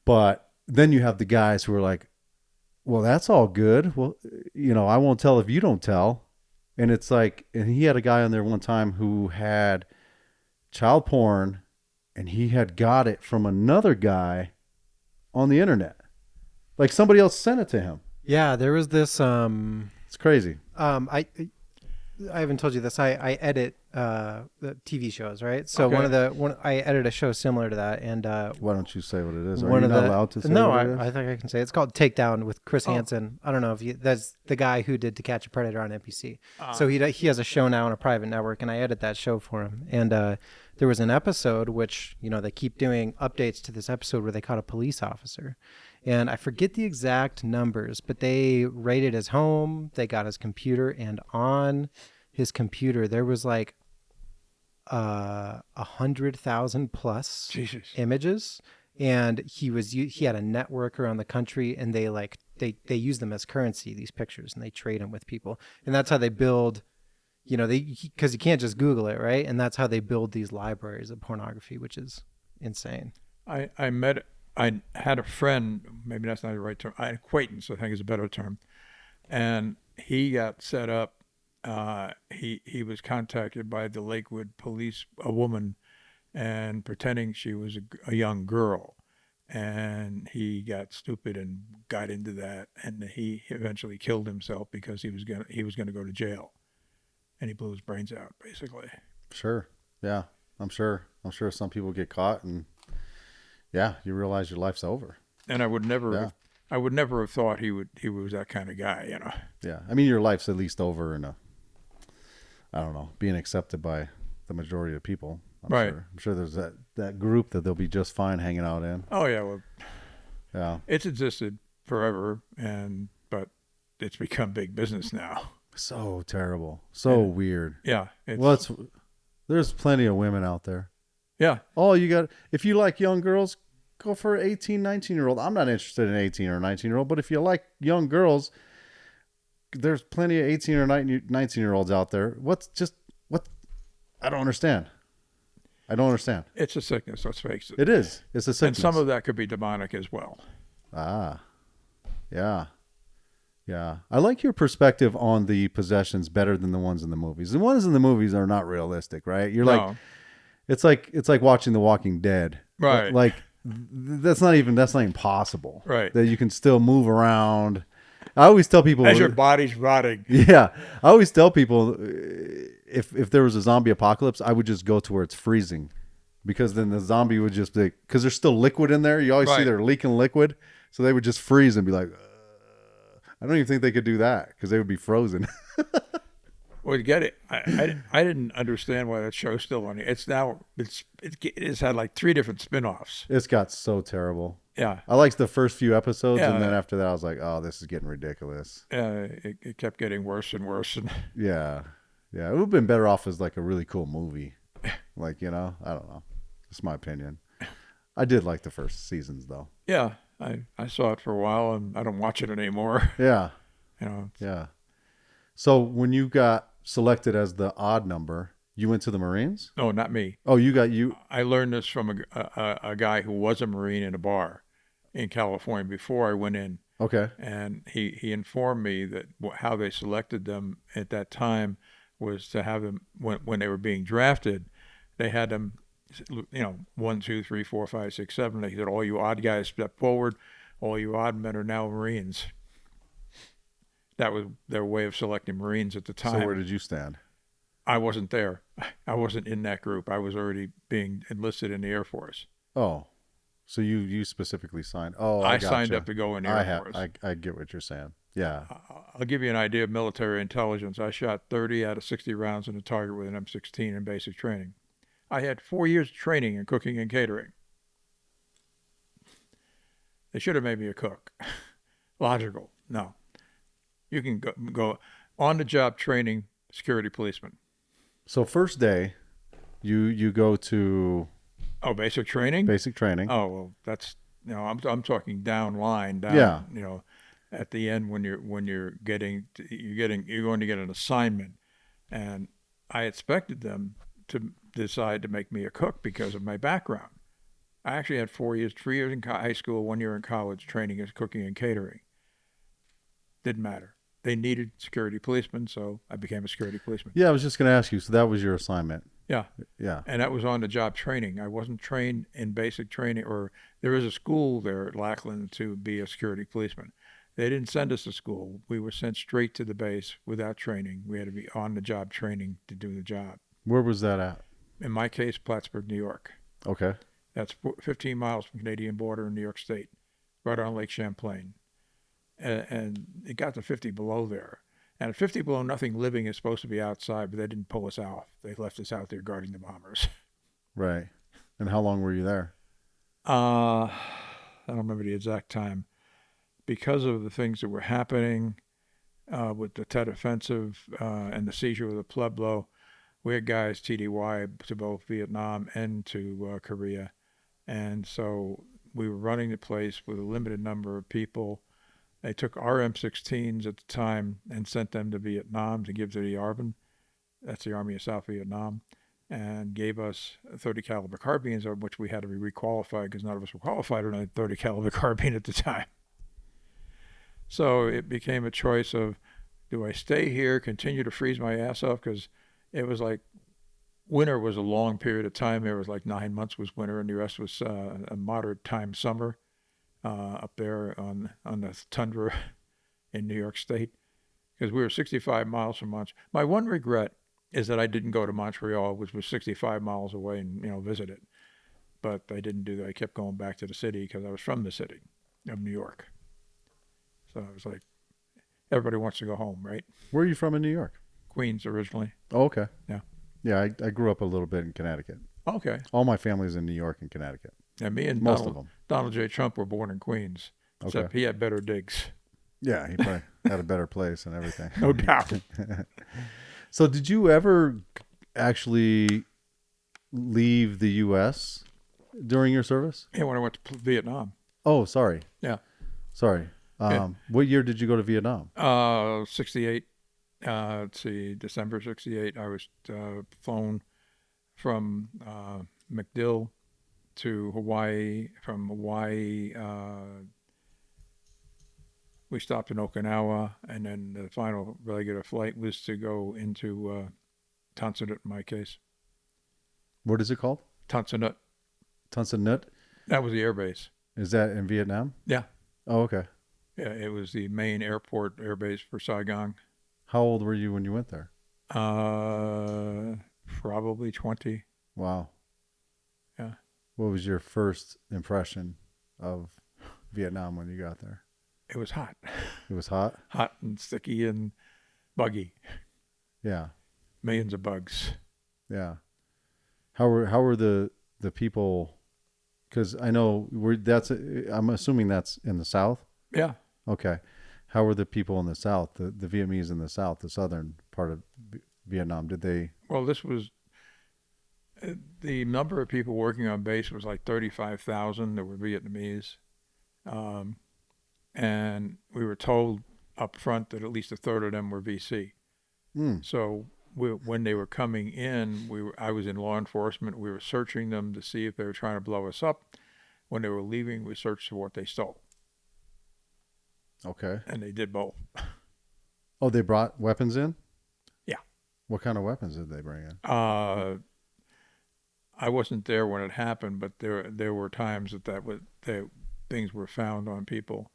But then you have the guys who are like, well, that's all good. Well, I won't tell if you don't tell. And it's like, and he had a guy on there one time who had child porn, and he had got it from another guy on the internet. Like, somebody else sent it to him. yeah, there was this. It's crazy. I haven't told you this. I edit the TV shows, right? So Okay. I edit a show similar to that, and Why don't you say what it is? Are one you of not the allowed to say no, what it is? I think I can say it. It's called Takedown with Chris Hansen. I don't know if that's the guy who did To Catch a Predator on NBC. So he has a show now on a private network, and I edit that show for him. And there was an episode which they keep doing updates to this episode where they caught a police officer. And I forget the exact numbers, but they raided his home, they got his computer, and on his computer there was like 100,000 plus Jesus. images. And he had a network around the country, and they use them as currency, these pictures, and they trade them with people. And that's how they build, because you can't just Google it, right? And that's how they build these libraries of pornography, which is insane. I had a friend, maybe that's not the right term, an acquaintance, I think is a better term, and he got set up. He was contacted by the Lakewood police, a woman, and pretending she was a young girl, and he got stupid and got into that, and he eventually killed himself because he was gonna go to jail, and he blew his brains out basically. Sure. Yeah. I'm sure some people get caught and yeah, you realize your life's over. And I would never Yeah. have thought he was that kind of guy, you know. Yeah. I mean, your life's at least over in I don't know, being accepted by the majority of people. Right. I'm sure there's that group that they'll be just fine hanging out in. Oh yeah, well, Yeah. it's existed forever, but it's become big business now. So terrible. So weird. Yeah. There's plenty of women out there. Yeah. Oh, if you like young girls, go for an 18, 19-year-old. I'm not interested in 18 or 19-year-old, but if you like young girls, there's plenty of 18 or 19-year-olds out there. What? I don't understand. It's a sickness, let's face it. It is. It's a sickness. And some of that could be demonic as well. Ah, yeah. Yeah. I like your perspective on the possessions better than the ones in the movies. The ones in the movies are not realistic, right? You're like, No. it's like watching The Walking Dead. Right. Like that's not even possible. Right. That you can still move around. I always tell people As your body's rotting. Yeah. I always tell people if there was a zombie apocalypse, I would just go to where it's freezing. Because then the zombie would just be, because there's still liquid in there. You always see they're leaking liquid. So they would just freeze and be like, I don't even think they could do that because they would be frozen. Well, you get it. I didn't understand why that show's still on. It's had like 3 different spin-offs. It's got so terrible. Yeah. I liked the first few episodes, Yeah. and then after that, I was like, "Oh, this is getting ridiculous." It kept getting worse and worse. And Yeah, it would have been better off as like a really cool movie. Like, I don't know. It's my opinion. I did like the first seasons, though. yeah, I saw it for a while, and I don't watch it anymore. Yeah, You know. yeah. So when you got selected as the odd number, you went to the Marines? No, not me. Oh, I learned this from a guy who was a Marine in a bar in California before I went in. Okay. And he informed me that how they selected them at that time was to have them when they were being drafted, they had them, 1, 2, 3, 4, 5, 6, 7. They said, all you odd guys step forward. All you odd men are now Marines. That was their way of selecting Marines at the time. So where did you stand? I wasn't there. I wasn't in that group. I was already being enlisted in the Air Force. Oh, so you specifically signed? Oh, I gotcha. signed up to go in the Air Force. I get what you're saying. Yeah. I'll give you an idea of military intelligence. I shot 30 out of 60 rounds in a target with an M16 in basic training. I had 4 years of training in cooking and catering. They should have made me a cook. Logical. No. You can go on-the-job training, security policeman. So first day, you go to basic training. basic training. Oh well, that's I'm talking down line. Yeah. At the end when you're going to get an assignment, and I expected them to decide to make me a cook because of my background. I actually had 4 years, 3 years in high school, 1 year in college training as cooking and catering. Didn't matter. They needed security policemen, so I became a security policeman. Yeah, I was just going to ask you. So that was your assignment. Yeah. Yeah. And that was on-the-job training. I wasn't trained in basic training, or there is a school there at Lackland to be a security policeman. They didn't send us to school. We were sent straight to the base without training. We had to be on-the-job training to do the job. Where was that at? In my case, Plattsburgh, New York. Okay. That's 15 miles from the Canadian border in New York State, right on Lake Champlain. And it got to 50 below there. And at 50 below, nothing living is supposed to be outside, but they didn't pull us out. They left us out there guarding the bombers. Right. And how long were you there? I don't remember the exact time. Because of the things that were happening with the Tet Offensive and the seizure of the Pueblo, we had guys TDY to both Vietnam and to Korea. And so we were running the place with a limited number of people. They took our M16s at the time and sent them to Vietnam to give to the ARVN. That's the Army of South Vietnam. And gave us 30 caliber carbines, of which we had to be requalified because none of us were qualified on a 30 caliber carbine at the time. So it became a choice of, do I stay here, continue to freeze my ass off? Because it was like winter was a long period of time. There was like 9 months was winter, and the rest was a moderate time summer up there on the tundra in New York State, because we were 65 miles from Montreal. My one regret is that I didn't go to Montreal, which was 65 miles away, and visit it. But I didn't do that. I kept going back to the city because I was from the city of New York. So I was like, everybody wants to go home, right? Where are you from in New York? Queens originally. Oh, okay. Yeah. Yeah, I grew up a little bit in Connecticut. Okay. All my family's in New York and Connecticut. And me and Most of them. Donald J. Trump were born in Queens, except he had better digs. Yeah, he probably had a better place and everything. No doubt. So did you ever actually leave the U.S. during your service? Yeah, when I went to Vietnam. Oh, sorry. Yeah. Sorry. What year did you go to Vietnam? 68. Let's see, December 68. I was flown from MacDill to Hawaii. From Hawaii, we stopped in Okinawa, and then the final regular flight was to go into Tan Son Nhut in my case. What is it called? Tan Son Nhut. Tan Son Nhut? That was the air base. Is that in Vietnam? Yeah. Oh, okay. Yeah, it was the main airport air base for Saigon. How old were you when you went there? Probably 20. Wow. Yeah. What was your first impression of Vietnam when you got there? It was hot. It was hot? Hot and sticky and buggy. Yeah. Millions of bugs. Yeah. How were the people? Because I know I'm assuming that's in the South. Yeah. Okay. How were the people in the South, the Vietnamese in the South, the southern part of Vietnam? Did they? Well, this was the number of people working on base was like 35,000 that were Vietnamese, and we were told up front that at least a third of them were VC. So when they were coming in, I was in law enforcement. We were searching them to see if they were trying to blow us up. When they were leaving, we searched for what they stole. Okay. And they did both. Oh, they brought weapons in? Yeah. What kind of weapons did they bring in? I wasn't there when it happened, but there were times that things were found on people.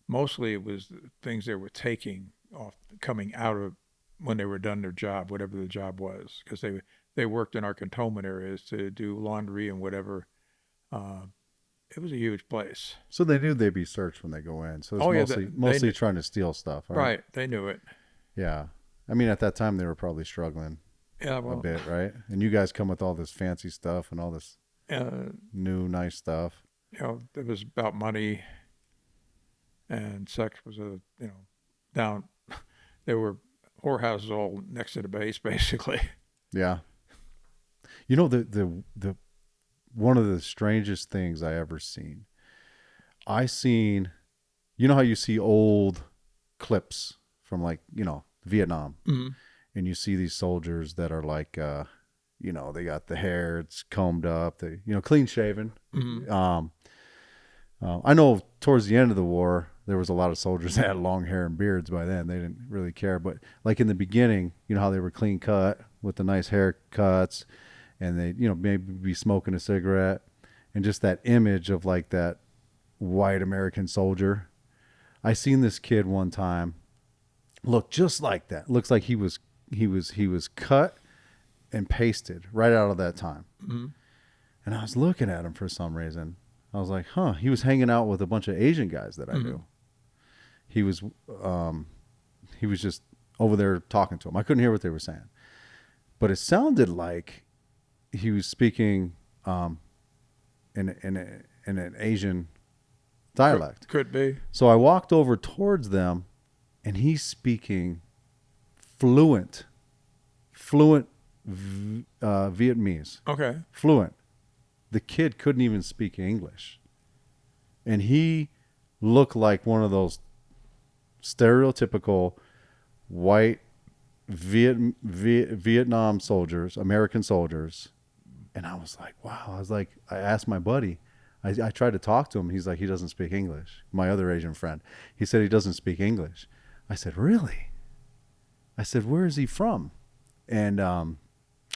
Mostly it was things they were taking off, coming out of when they were done their job, whatever the job was, because they worked in our cantonment areas to do laundry and whatever. It was a huge place. So they knew they'd be searched when they go in. So it's mostly trying to steal stuff. Right. They knew it. Yeah. I mean, at that time, they were probably struggling a bit, right? And you guys come with all this fancy stuff and all this new, nice stuff. It was about money, and sex was down. There were whorehouses all next to the base, basically. Yeah. The one of the strangest things I ever seen. You know how you see old clips from Vietnam, Mm-hmm. and you see these soldiers that are like, they got the hair, it's combed up, they, clean shaven. Mm-hmm. I know towards the end of the war, there was a lot of soldiers that had long hair and beards by then. They didn't really care. But like in the beginning, how they were clean cut with the nice haircuts, and they, maybe be smoking a cigarette, and just that image of like that white American soldier. I seen this kid one time look just like that. Looks like he was cut and pasted right out of that time. Mm-hmm. And I was looking at him for some reason. I was like, huh, he was hanging out with a bunch of Asian guys that I knew. He was just over there talking to them. I couldn't hear what they were saying, but it sounded like he was speaking in an Asian dialect. Could be. So I walked over towards them, and he's speaking fluent Vietnamese. Okay. Fluent. The kid couldn't even speak English, and he looked like one of those stereotypical white Vietnam soldiers, American soldiers. And I was like, wow. I asked my buddy, I tried to talk to him. He's like, he doesn't speak English. My other Asian friend, he said he doesn't speak English. I said, really? I said, where is he from? And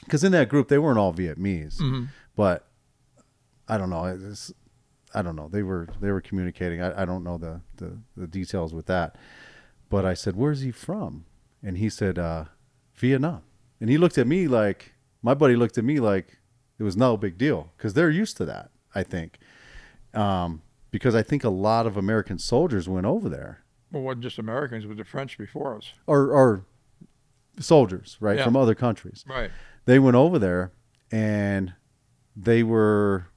because in that group they weren't all Vietnamese, Mm-hmm. but I don't know. I don't know. They were communicating. I don't know the details with that. But I said, "Where's he from?" And he said, "Vietnam." And he looked at me like, my buddy looked at me like it was no big deal because they're used to that. I think, because I think a lot of American soldiers went over there, Well, it wasn't just Americans, it was the French before us. or soldiers, right, Yeah. from other countries. Right. They went over there and they were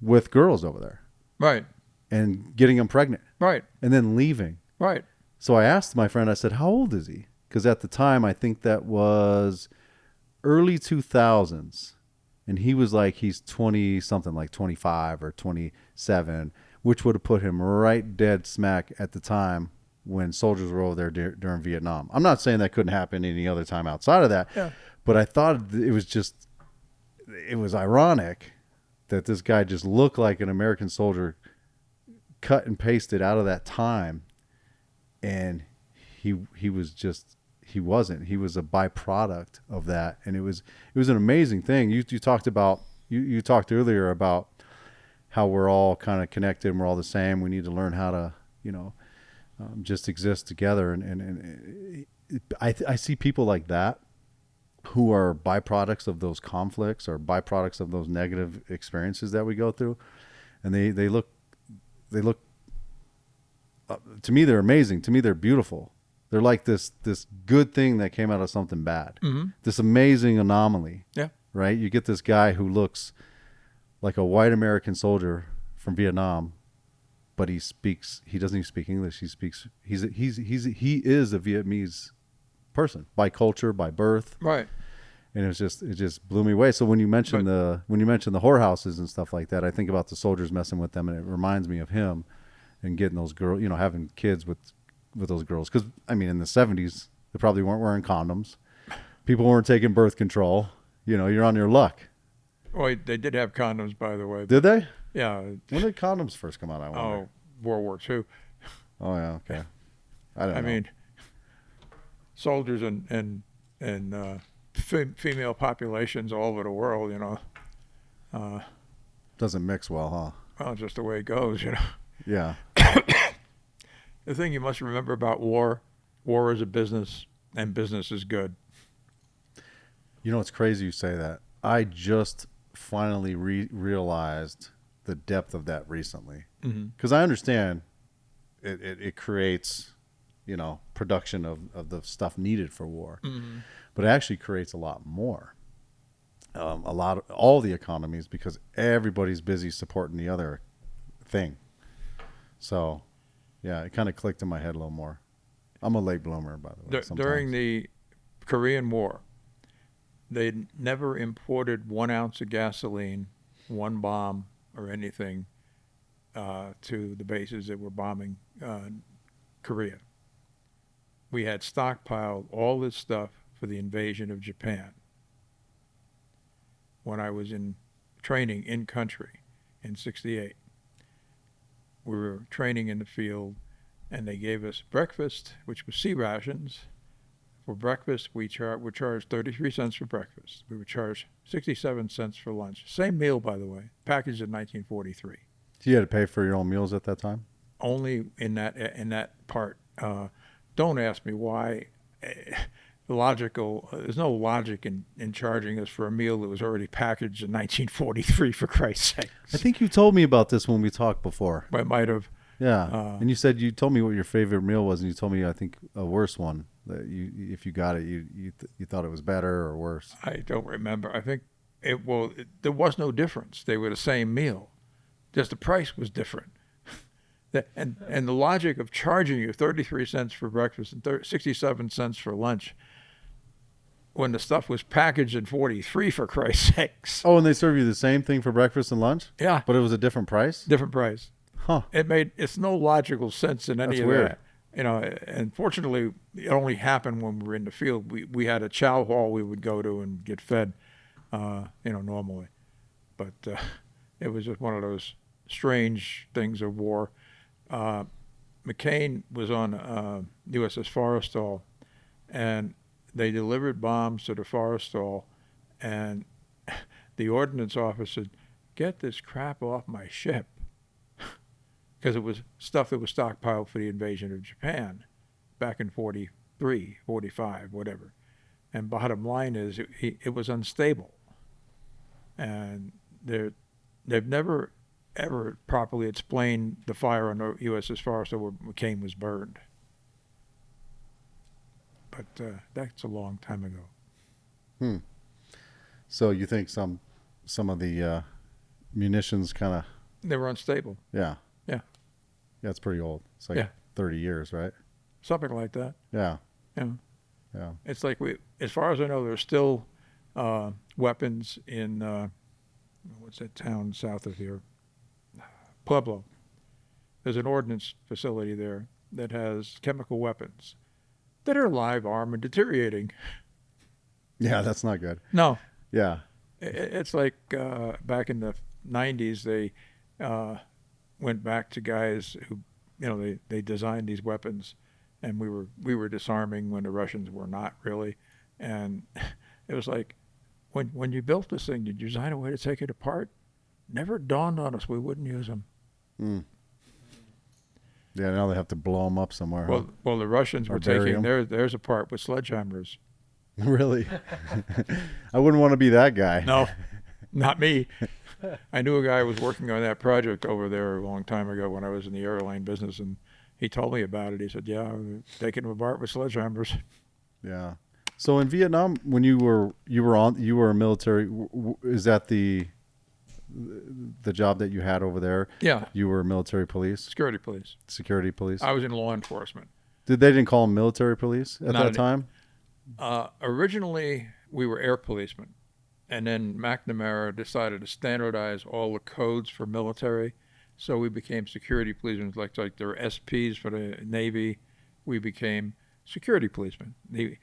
with girls over there Right. and getting them pregnant Right. and then leaving. Right. So I asked my friend, I said, "How old is he?" Because at the time, I think that was early 2000s. And he was like, he's 20 something, like 25 or 27, which would have put him right dead smack at the time when soldiers were over there during Vietnam. I'm not saying that couldn't happen any other time outside of that, Yeah. but I thought it was ironic that this guy just looked like an American soldier cut and pasted out of that time. And he wasn't. He was a byproduct of that, and it was an amazing thing. You talked about you talked earlier about how we're all kind of connected and we're all the same. We need to learn how to just exist together, and I see people like that who are byproducts of those conflicts or byproducts of those negative experiences that we go through, and they look to me, they're amazing. To me, they're beautiful. They're like this good thing that came out of something bad. Mm-hmm. This amazing anomaly. Yeah. Right? You get this guy who looks like a white American soldier from Vietnam, but he doesn't even speak English. He is a Vietnamese person by culture, by birth. Right. And it just blew me away. So when you mentioned the whorehouses and stuff like that, I think about the soldiers messing with them, and it reminds me of him and getting those girls, having kids with those girls. Because I mean, in the 70s, they probably weren't wearing condoms. People weren't taking birth control. You're on your luck. Well, they did have condoms, by the way. Did they? Yeah. When did condoms first come out? I wonder. Oh, World War II. Oh yeah. Okay. I don't know. I mean, soldiers and female populations all over the world, doesn't mix well, huh? well, just the way it goes, Yeah. The thing you must remember about war is a business, and business is good. It's crazy you say that. I just finally realized the depth of that recently. Because I understand it creates, production of the stuff needed for war. Mm-hmm. But it actually creates a lot more. All the economies, because everybody's busy supporting the other thing. So, yeah, it kind of clicked in my head a little more. I'm a late bloomer, by the way. During the Korean War, they never imported 1 ounce of gasoline, 1 bomb, or anything to the bases that were bombing Korea. We had stockpiled all this stuff for the invasion of Japan. When I was in training in country in '68, we were training in the field, and they gave us breakfast, which was sea rations. For breakfast, we were charged 33 cents for breakfast. We were charged 67 cents for lunch. Same meal, by the way, packaged in 1943. So you had to pay for your own meals at that time? Only in that part. Don't ask me why. There's no logic in charging us for a meal that was already packaged in 1943, for Christ's sake. I think you told me about this when we talked before. I might have. Yeah. And you told me what your favorite meal was, and you told me, I think, a worse one. That if you got it, you thought it was better or worse. I don't remember. I think there was no difference. They were the same meal. Just the price was different. And the logic of charging you 33 cents for breakfast and 67 cents for lunch when the stuff was packaged in 43, for Christ's sakes. Oh, and they serve you the same thing for breakfast and lunch? Yeah. But it was a different price? Different price. Huh. It's no logical sense in any That's of weird. that. And fortunately, it only happened when we were in the field. We had a chow hall we would go to and get fed, normally. But it was just one of those strange things of war. McCain was on USS Forrestal, and they delivered bombs to the Forrestal, And the ordnance officer said, "Get this crap off my ship." Because it was stuff that was stockpiled for the invasion of Japan back in 43, 45, whatever. And bottom line is it was unstable. And they've never, ever properly explained the fire on the USS Forrestal where McCain was burned. But that's a long time ago. So you think some of the munitions kind of... They were unstable. Yeah. Yeah. Yeah, it's pretty old. It's like 30 years, right? Something like that. Yeah. Yeah. Yeah. It's like as far as I know, there's still weapons in, what's that town south of here? Pueblo. There's an ordnance facility there that has chemical weapons that are live, armed, and deteriorating. Yeah, that's not good. No. Yeah. It's like back in the 90s, they went back to guys who, they designed these weapons, and we were disarming when the Russians were not really. And it was like, when you built this thing, did you design a way to take it apart? Never dawned on us we wouldn't use them. Yeah, now they have to blow them up somewhere. Well, the Russians were taking theirs apart with sledgehammers. Really? I wouldn't want to be that guy. No, not me. I knew a guy who was working on that project over there a long time ago when I was in the airline business, and he told me about it. He said, "Yeah, we're taking them apart with sledgehammers." Yeah. So in Vietnam, when you were a military, is that the job that you had over there? Yeah. You were military police? Security police. Security police? I was in law enforcement. They didn't call them military police at that time? Originally, we were air policemen, and then McNamara decided to standardize all the codes for military, so we became security policemen. Like there were SPs for the Navy, we became security policemen. They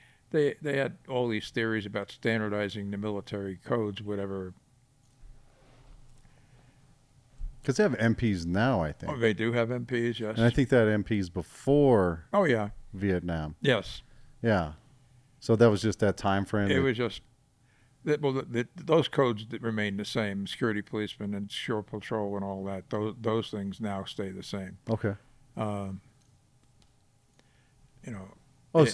had all these theories about standardizing the military codes, whatever. Because they have MPs now, I think. Oh, they do have MPs, yes. And I think that MPs before Oh, yeah. Vietnam. Yes. Yeah. So that was just that time frame? It was just, those codes that remain the same, security policemen and shore patrol and all that, those things now stay the same. Okay. So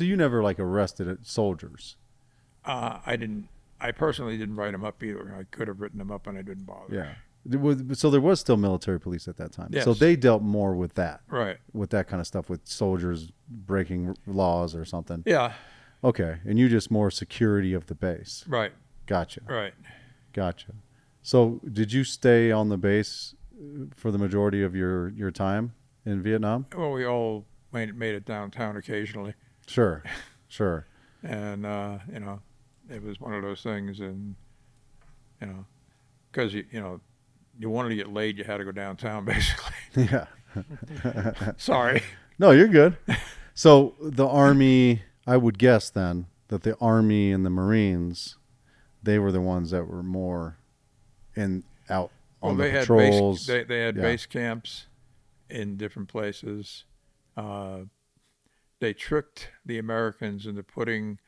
you never arrested soldiers? I personally didn't write them up either. I could have written them up and I didn't bother. Yeah. So there was still military police at that time. Yes. So they dealt more with that. Right. With that kind of stuff, with soldiers breaking laws or something. Yeah. Okay. And you just more security of the base. Right. Gotcha. Right. Gotcha. So did you stay on the base for the majority of your time in Vietnam? Well, we all made it downtown occasionally. Sure. Sure. And, it was one of those things, and, because, you wanted to get laid, you had to go downtown, basically. Yeah. Sorry. No, you're good. So the Army, I would guess then that the Army and the Marines, they were the ones that were more out on the patrols. They had base camps in different places. They tricked the Americans into putting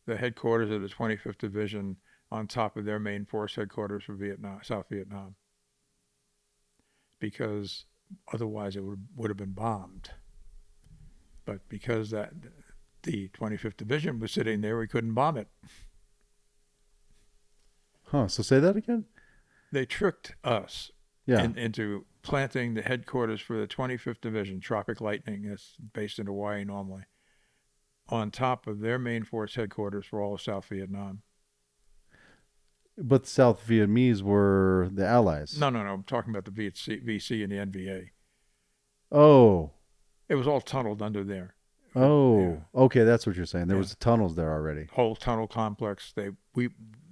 the headquarters of the 25th Division on top of their main force headquarters for South Vietnam, because otherwise it would have been bombed. But because the 25th Division was sitting there, we couldn't bomb it. Huh. So say that again? They tricked us into planting the headquarters for the 25th Division, Tropic Lightning, that's based in Hawaii normally, on top of their main force headquarters for all of South Vietnam. But the South Vietnamese were the Allies. No. I'm talking about the VC and the NVA. Oh. It was all tunneled under there. Oh. Yeah. Okay, that's what you're saying. There was tunnels there already. Whole tunnel complex.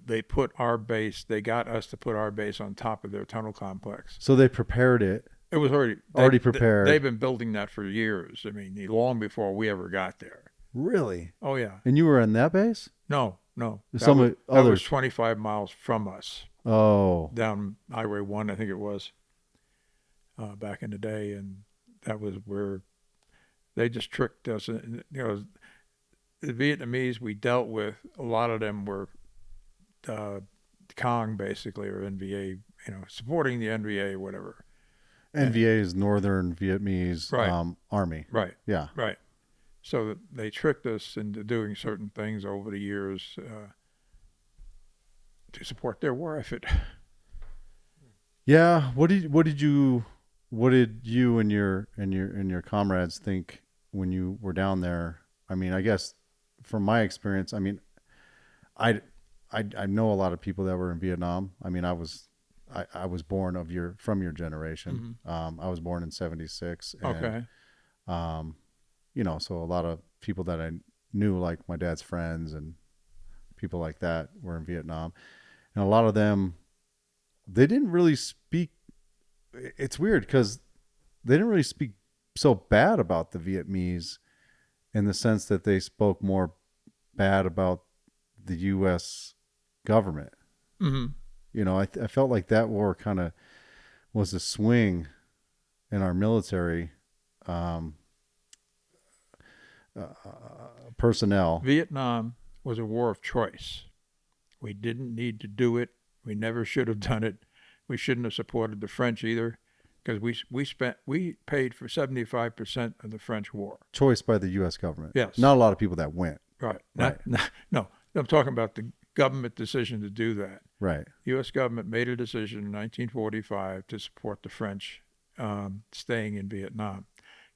They put our base. They got us to put our base on top of their tunnel complex. So they prepared it. It was already prepared. They've been building that for years. I mean, long before we ever got there. Really? Oh yeah. And you were in that base? No. That was 25 miles from us. Oh. Down Highway 1, I think it was, back in the day, and that was where they just tricked us. The Vietnamese we dealt with, a lot of them were Kong basically, or NVA, supporting the NVA or whatever. NVA is Northern Vietnamese Right. Army. Right. Yeah. Right. So they tricked us into doing certain things over the years to support their war effort. Yeah. What did you and your comrades think when you were down there? I mean, I guess from my experience, I mean, I know a lot of people that were in Vietnam. I mean, I was born from your generation. Mm-hmm. I was born in '76. And, Okay. So a lot of people that I knew, like my dad's friends and people like that, were in Vietnam, and a lot of them, they didn't really speak. It's weird because they didn't really speak so bad about the Vietnamese, in the sense that they spoke more bad about the U.S. government. Mm-hmm. I felt like that war kind of was a swing in our military personnel. Vietnam was a war of choice. We didn't need to do it. We never should have done it. We shouldn't have supported the French either, because we paid for 75% of the French war. Choice by the U.S. government. Yes. Not a lot of people that went. Right. Right. No, I'm talking about the government decision to do that. Right. The U.S. government made a decision in 1945 to support the French staying in Vietnam,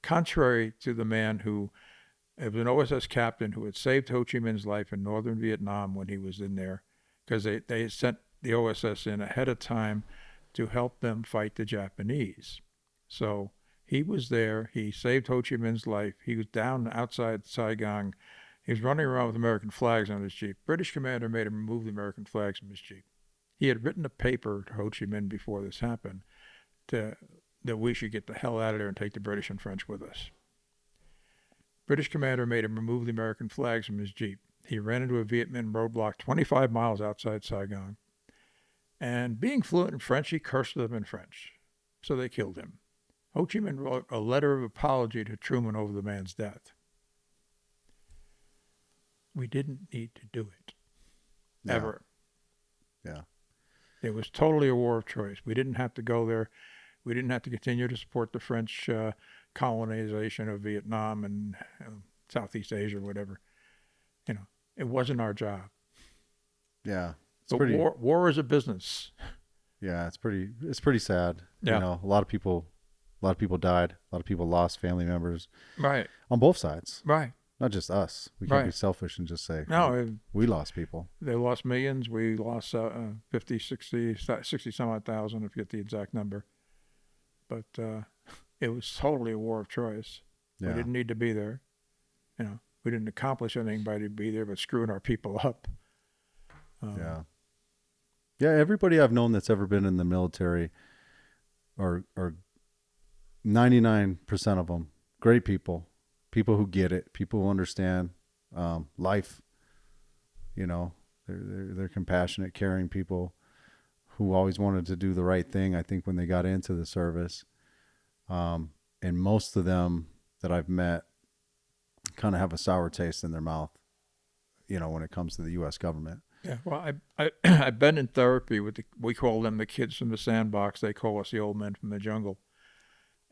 contrary to the man who was an OSS captain who had saved Ho Chi Minh's life in northern Vietnam when he was in there, because they sent the OSS in ahead of time to help them fight the Japanese. So he was there. He saved Ho Chi Minh's life. He was down outside Saigon. He was running around with American flags on his Jeep. British commander made him remove the American flags from his Jeep. He had written a paper to Ho Chi Minh before this happened that we should get the hell out of there and take the British and French with us. British commander made him remove the American flags from his Jeep. He ran into a Viet Minh roadblock 25 miles outside Saigon. And being fluent in French, he cursed them in French. So they killed him. Ho Chi Minh wrote a letter of apology to Truman over the man's death. We didn't need to do it. Yeah. Ever. Yeah. It was totally a war of choice. We didn't have to go there. We didn't have to continue to support the French colonization of Vietnam and Southeast Asia or whatever. It wasn't our job. Yeah. But war is a business. Yeah, it's pretty sad. Yeah. A lot of people died. A lot of people lost family members. Right. On both sides. Right. Not just us. We can't be Right. selfish and just say, No, we lost people. they lost millions. We lost 50, 60 some odd thousand, if you get the exact number. But it was totally a war of choice. Yeah. We didn't need to be there. We didn't accomplish anything by to be there, but screwing our people up. Yeah. Yeah, everybody I've known that's ever been in the military are 99% of them great people who get it, people who understand life. They're compassionate, caring people who always wanted to do the right thing, I think, when they got into the service. And most of them that I've met kind of have a sour taste in their mouth, when it comes to the U.S. government. Yeah, well, I've been in therapy with we call them the kids from the sandbox. They call us the old men from the jungle.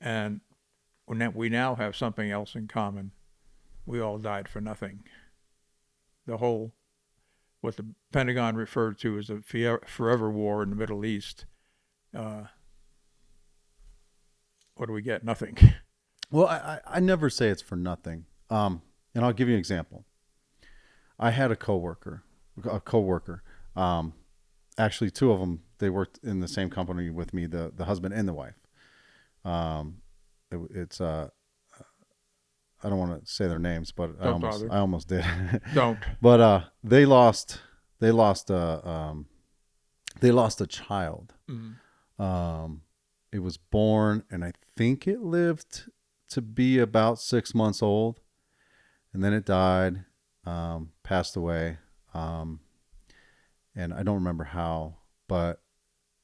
And we now have something else in common. We all died for nothing. What the Pentagon referred to as a forever war in the Middle East. What do we get? Nothing. Well, I never say it's for nothing. And I'll give you an example. I had a coworker. Actually, two of them, they worked in the same company with me, the husband and the wife. It's I don't want to say their names, but I almost did. Don't. But they lost a child. Mm-hmm. It was born, and I think it lived to be about 6 months old, and then it died, passed away. And I don't remember how, but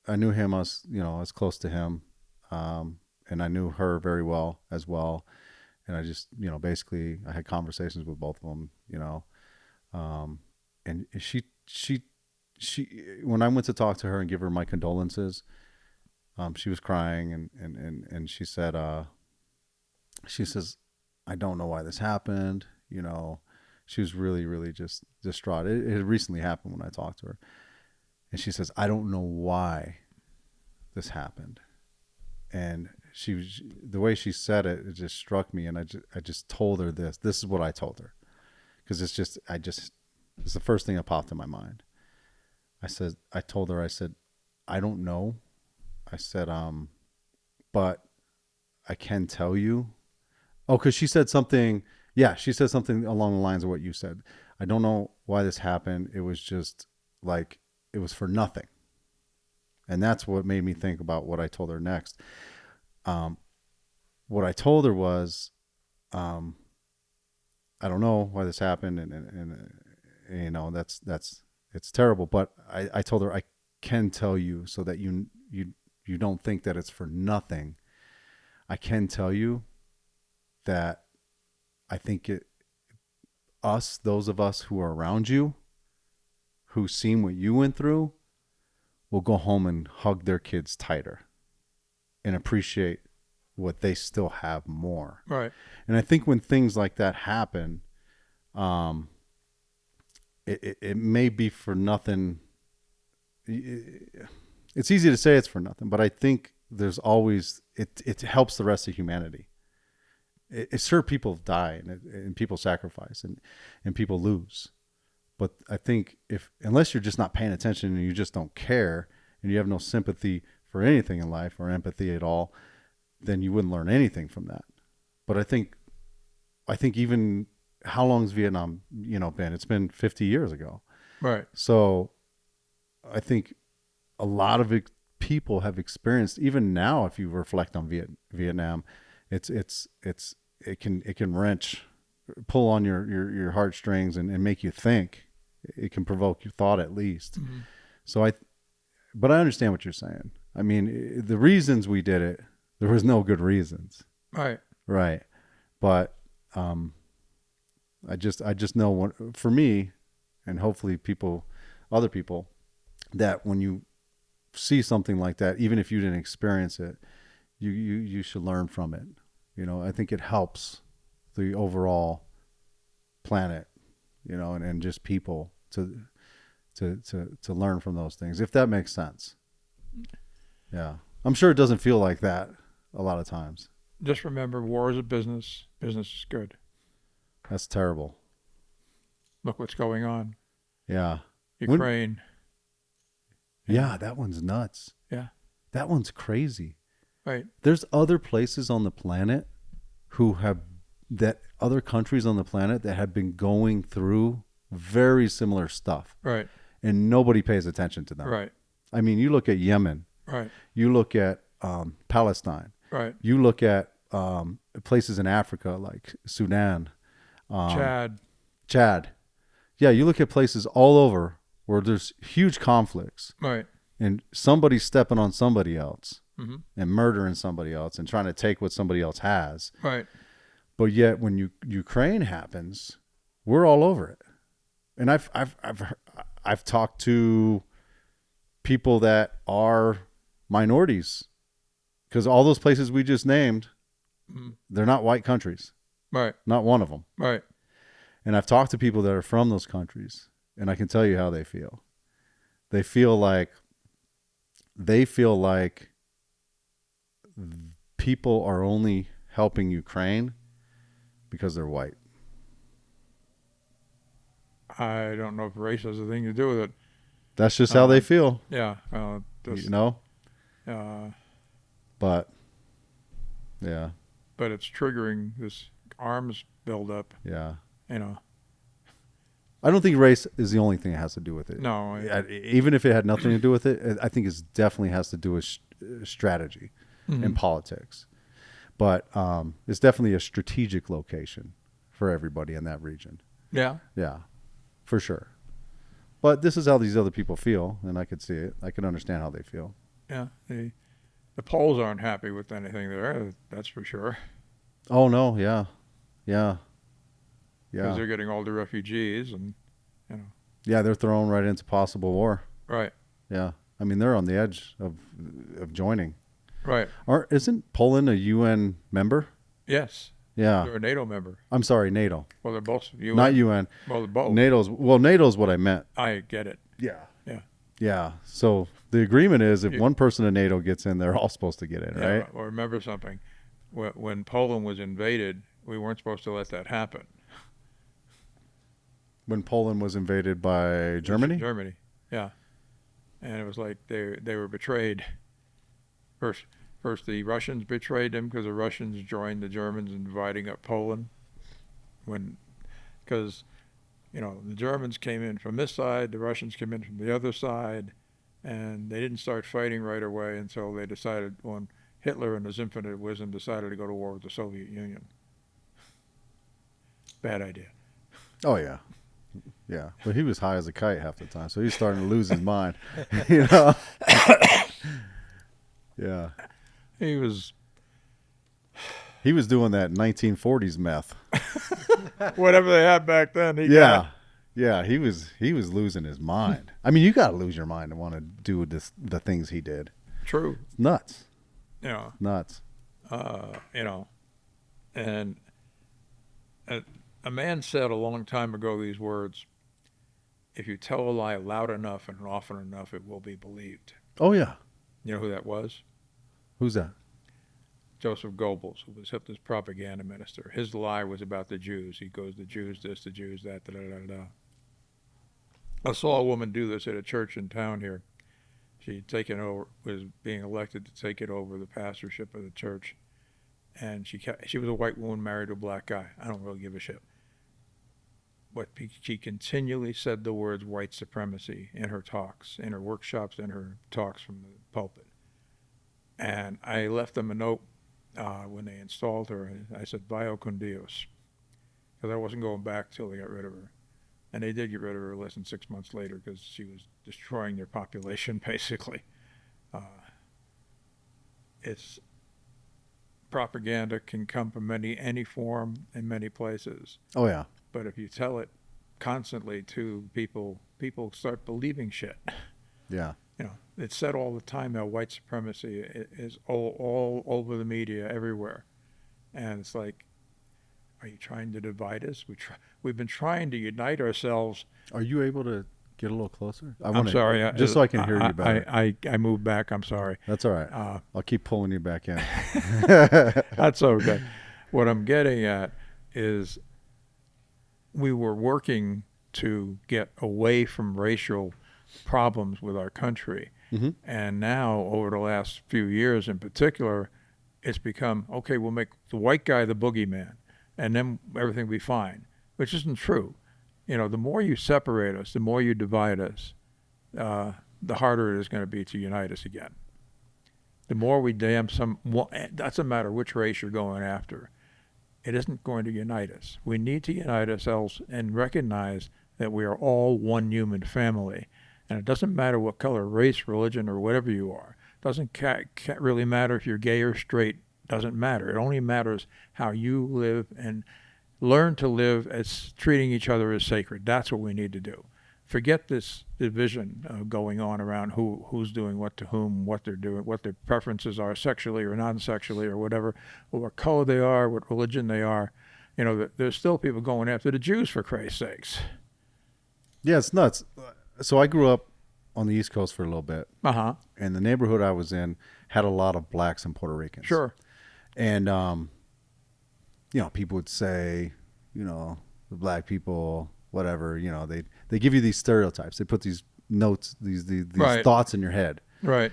I knew him. I was close to him. And I knew her very well as well. And I just, basically I had conversations with both of them, and she when I went to talk to her and give her my condolences, she was crying and she said, she says, I don't know why this happened. You know, she was really, really just distraught. It had recently happened when I talked to her. And she says, I don't know why this happened. And the way she said it, it just struck me. And I just told her this. This is what I told her. Because it's the first thing that popped in my mind. I told her, I said, I don't know. I said, but I can tell you. Oh, because she said something. Yeah, she said something along the lines of what you said. I don't know why this happened. It was just like, it was for nothing. And that's what made me think about what I told her next. What I told her was, I don't know why this happened. And you know, it's terrible. But I told her, I can tell you so that you don't think that it's for nothing. I can tell you that I think those of us who are around you, who've seen what you went through, will go home and hug their kids tighter and appreciate what they still have more. Right. And I think when things like that happen, it may be for nothing. It's easy to say it's for nothing, but I think there's always, it helps the rest of humanity. It's sure people die and people sacrifice and people lose. But I think unless you're just not paying attention and you just don't care and you have no sympathy for anything in life or empathy at all, then you wouldn't learn anything from that. But I think even how long's Vietnam, been? It's been 50 years ago. Right. So I think a lot of people have experienced, even now, if you reflect on Vietnam, it can pull on your heartstrings and make you think. It can provoke your thought at least. Mm-hmm. So but I understand what you're saying. I mean, the reasons we did it, there was no good reasons. Right. Right. But I just know for me, and hopefully other people, that when you see something like that, even if you didn't experience it, you should learn from it. I think it helps the overall planet, and just people to learn from those things, if that makes sense. Yeah. I'm sure it doesn't feel like that a lot of times. Just remember, war is a business. Business is good. That's terrible. Look what's going on. Yeah. Ukraine. Yeah, that one's nuts. Yeah. That one's crazy. Right. There's other places on the planet other countries on the planet that have been going through very similar stuff. Right. And nobody pays attention to them. Right. I mean, you look at Yemen. Right. You look at Palestine. Right. You look at places in Africa like Sudan. Chad. Yeah, you look at places all over where there's huge conflicts. Right. And somebody's stepping on somebody else. Mm-hmm. And murdering somebody else and trying to take what somebody else has. Right. But yet when Ukraine happens, we're all over it. And I've talked to people that are minorities, because all those places we just named, they're not white countries. Right. Not one of them. Right. And I've talked to people that are from those countries, and I can tell you how they feel. They feel like people are only helping Ukraine because they're white. I don't know if race has a thing to do with it. That's just how they feel. Yeah. But yeah. But it's triggering this arms buildup. Yeah. I don't think race is the only thing that has to do with it. No. Even if it had nothing to do with it, I think it definitely has to do with strategy and politics. But it's definitely a strategic location for everybody in that region. Yeah. Yeah, for sure. But this is how these other people feel, and I could see it. I can understand how they feel. Yeah. The Poles aren't happy with anything there, that's for sure. Oh, no, yeah. Yeah. Because they're getting all the refugees and, Yeah, they're thrown right into possible war. Right. Yeah. I mean, they're on the edge of joining. Right. Isn't Poland a UN member? Yes. Yeah. They're a NATO member. I'm sorry, NATO. Well, they're both UN. Not UN. Well, they're both. NATO's what I meant. I get it. Yeah. Yeah. Yeah. So the agreement is if one person in NATO gets in, they're all supposed to get in, Yeah, right? well, remember something. When Poland was invaded, we weren't supposed to let that happen. When Poland was invaded by Germany? Germany, yeah. And it was like they were betrayed. First the Russians betrayed them because the Russians joined the Germans in dividing up Poland. Because the Germans came in from this side, the Russians came in from the other side, and they didn't start fighting right away until they decided, when Hitler in his infinite wisdom decided to go to war with the Soviet Union. Bad idea. Oh, yeah. Yeah. But he was high as a kite half the time, so he's starting to lose his mind. Yeah. He was doing that 1940s meth. whatever they had back then. Yeah, he was losing his mind. I mean, you got to lose your mind to want to do the things he did. True. It's nuts. Nuts. And a man said a long time ago these words: "If you tell a lie loud enough and often enough, it will be believed." Oh yeah. You know who that was? Who's that? Joseph Goebbels, who was Hitler's propaganda minister. His lie was about the Jews. He goes, the Jews this, the Jews that, da da da da. I saw a woman do this at a church in town here. She'd was being elected to take it over, the pastorship of the church. And she was a white woman married to a black guy. I don't really give a shit. But she continually said the words white supremacy in her talks, in her workshops, in her talks from the pulpit. And I left them a note when they installed her. I said, "Vaya con Dios," because I wasn't going back till they got rid of her. And they did get rid of her less than 6 months later because she was destroying their population, basically. It's propaganda can come from any form in many places. Oh yeah. But if you tell it constantly to people start believing shit. Yeah. It's said all the time now, white supremacy is all over the media everywhere. And it's like, are you trying to divide us? We've been trying to unite ourselves. Are you able to get a little closer? I'm sorry. Just so I can hear you better. I moved back. I'm sorry. That's all right. I'll keep pulling you back in. That's okay. What I'm getting at is we were working to get away from racial problems with our country. Mm-hmm. And now, over the last few years in particular, it's become, okay, we'll make the white guy the boogeyman, and then everything will be fine, which isn't true. The more you separate us, the more you divide us, the harder it is going to be to unite us again. The more we damn doesn't matter which race you're going after, it isn't going to unite us. We need to unite ourselves and recognize that we are all one human family. And it doesn't matter what color, race, religion, or whatever you are. It doesn't really matter if you're gay or straight. It doesn't matter. It only matters how you live and learn to live as treating each other as sacred. That's what we need to do. Forget this division going on around who's doing what to whom, what they're doing, what their preferences are sexually or non-sexually or whatever, or what color they are, what religion they are. There's still people going after the Jews, for Christ's sakes. Yeah, it's nuts. So I grew up on the East Coast for a little bit. Uh-huh. And the neighborhood I was in had a lot of blacks and Puerto Ricans. Sure. And, people would say, the black people, whatever, they give you these stereotypes. They put these notes, these Right. thoughts in your head. Right.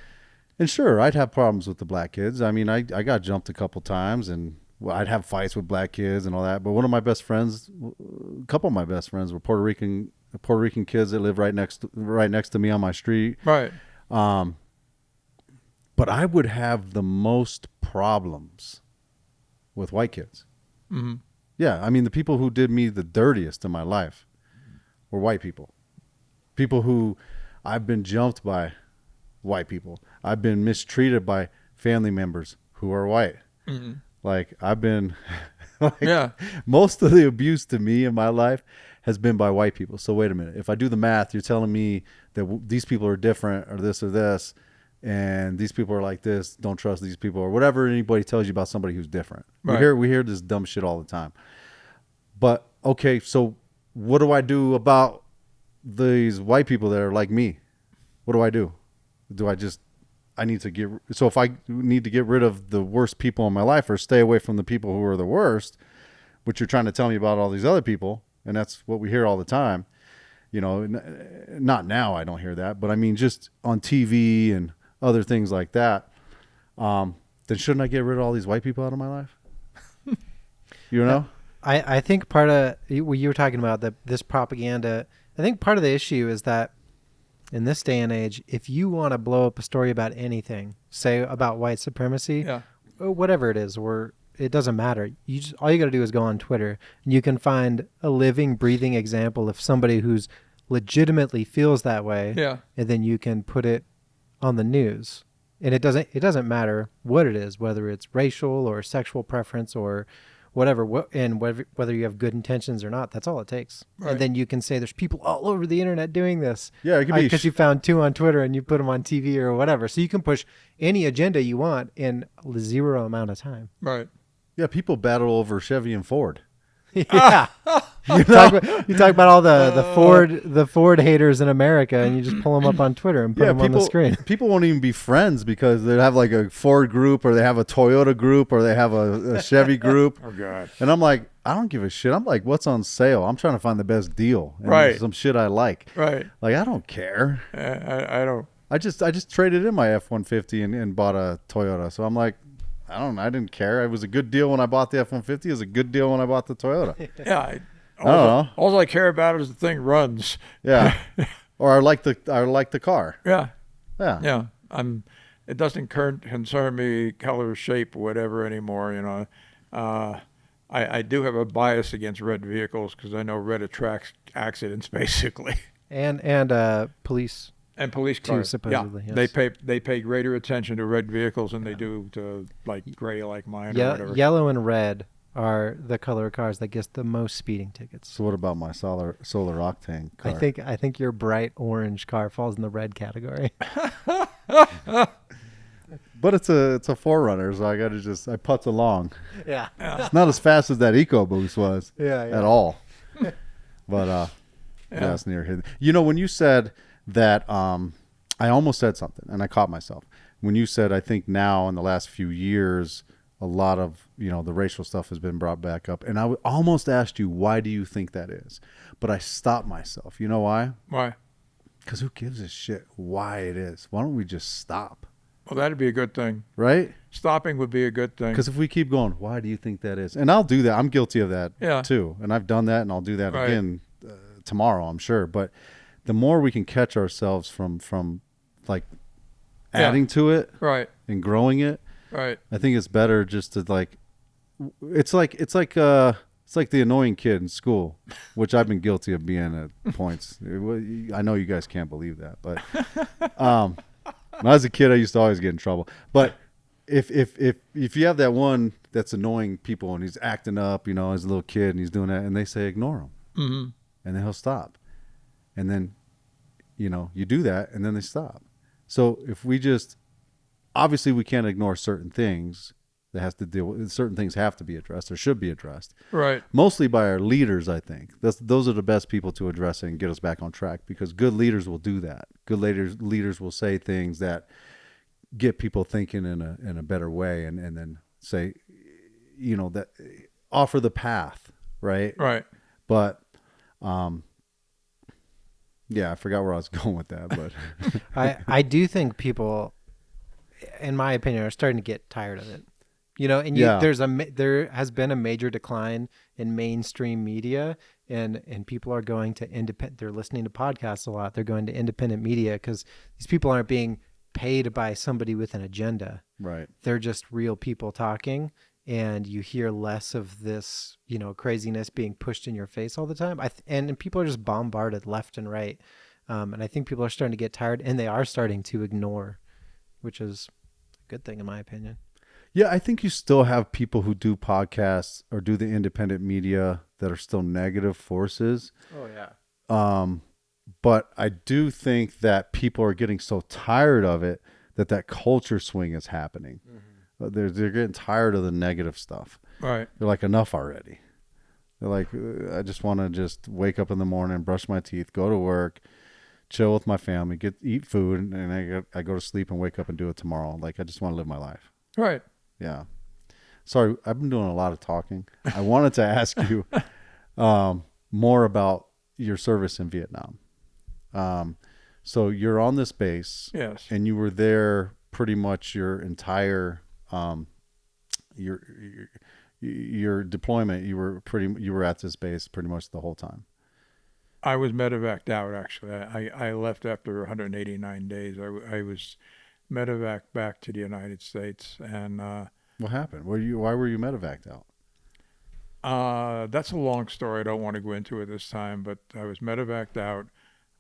And sure, I'd have problems with the black kids. I mean, I got jumped a couple times, and I'd have fights with black kids and all that. But a couple of my best friends were Puerto Rican kids that live right next to me on my street. Right. But I would have the most problems with white kids. Mm-hmm. Yeah, I mean, the people who did me the dirtiest in my life were white people. People who I've been jumped by white people. I've been mistreated by family members who are white. Mm-hmm. Like, I've been... most of the abuse to me in my life has been by white people. So wait a minute. If I do the math, you're telling me that these people are different or this, and these people are like this, don't trust these people, or whatever anybody tells you about somebody who's different. Right. We hear this dumb shit all the time. But okay, so what do I do about these white people that are like me? What do I do? I need to get, so if I need to get rid of the worst people in my life or stay away from the people who are the worst, which you're trying to tell me about all these other people, and that's what we hear all the time, you know, not now, I don't hear that, but I mean, just on TV and other things like that, then shouldn't I get rid of all these white people out of my life? You know? I think part of what you were talking about, this propaganda, I think part of the issue is that in this day and age, if you want to blow up a story about anything, say about white supremacy, or whatever it is, or it doesn't matter. All you got to do is go on Twitter, and you can find a living, breathing example of somebody who's legitimately feels that way. Yeah. And then you can put it on the news, and it doesn't matter what it is, whether it's racial or sexual preference or whatever, and whether you have good intentions or not. That's all it takes. Right. And then you can say there's people all over the internet doing this. Yeah, it could be because you found 2 on Twitter and you put them on TV or whatever. So you can push any agenda you want in 0 amount of time. Right. Yeah, people battle over Chevy and Ford. Yeah. You talk about all the Ford haters in America, and you just pull them up on Twitter and put them on the screen. People won't even be friends because they have like a Ford group, or they have a Toyota group, or they have a Chevy group. Oh God. And I'm like, I don't give a shit. I'm like, what's on sale? I'm trying to find the best deal. And Right. some shit I like. Right. Like, I don't care. I don't. I just traded in my F-150 and bought a Toyota. So I'm like, I didn't care. It was a good deal when I bought the F-150. It was a good deal when I bought the Toyota. Yeah. I don't know. All I care about is the thing runs. Yeah. Or I like the car. Yeah. Yeah. Yeah. It doesn't concern me color, shape, whatever anymore. You know, I do have a bias against red vehicles because I know red attracts accidents basically. And police. And police too, cars, supposedly. yeah, Yes. they pay greater attention to red vehicles than they do to like gray, like mine or whatever. Yellow and red are the color of cars that gets the most speeding tickets. So what about my solar octane car? I think your bright orange car falls in the red category. But it's a 4Runner, so I putz along. Yeah. It's not as fast as that EcoBoost was. Yeah. At all. But that's near hidden. You know, when you said that, I almost said something and I caught myself. When you said, I think now in the last few years, a lot of, you know, the racial stuff has been brought back up. And I almost asked you, why do you think that is? But I stopped myself. You know why? Why? Because who gives a shit why it is? Why don't we just stop? Well, that'd be a good thing. Right? Stopping would be a good thing. Because if we keep going, why do you think that is? And I'll do that. I'm guilty of that too. And I've done that, and I'll do that again tomorrow, I'm sure. But the more we can catch ourselves from like adding to it and growing it, I think it's better just to like, it's like the annoying kid in school, which I've been guilty of being at points. I know you guys can't believe that, but when I was a kid, I used to always get in trouble. But if you have that one that's annoying people and he's acting up, you know, as a little kid and he's doing that, and they say ignore him, and then he'll stop, and then, you know, you do that, and then they stop. So if we just, obviously we can't ignore certain things that has to deal with, certain things have to be addressed or should be addressed. Right. Mostly by our leaders, I think. Those are the best people to address it and get us back on track, because good leaders will do that. Good leaders will say things that get people thinking in a better way, and then say, you know, that offer the path, right? Right. But yeah, I forgot where I was going with that, but I do think people, in my opinion, are starting to get tired of it. You know, and there has been a major decline in mainstream media, and people are going to independent. They're listening to podcasts a lot. They're going to independent media because these people aren't being paid by somebody with an agenda. right. They're just real people talking, and you hear less of this, you know, craziness being pushed in your face all the time. And people are just bombarded left and right. And I think people are starting to get tired, and they are starting to ignore, which is a good thing in my opinion. Yeah, I think you still have people who do podcasts or do the independent media that are still negative forces. Oh yeah. But I do think that people are getting so tired of it that culture swing is happening. They're getting tired of the negative stuff. Right. They're like, enough already. They're like, I just want to just wake up in the morning, brush my teeth, go to work, chill with my family, eat food, and I go to sleep and wake up and do it tomorrow. Like, I just want to live my life. Right. Yeah. Sorry, I've been doing a lot of talking. I wanted to ask you more about your service in Vietnam. So you're on this base. Yes. And you were there pretty much your entire your deployment. You were at this base pretty much the whole time. I was medevaced out, actually. I left after 189 days. I was medevaced back to the United States. And what happened? Why were you medevaced out? that's a long story. I don't want to go into it this time, but I was medevaced out.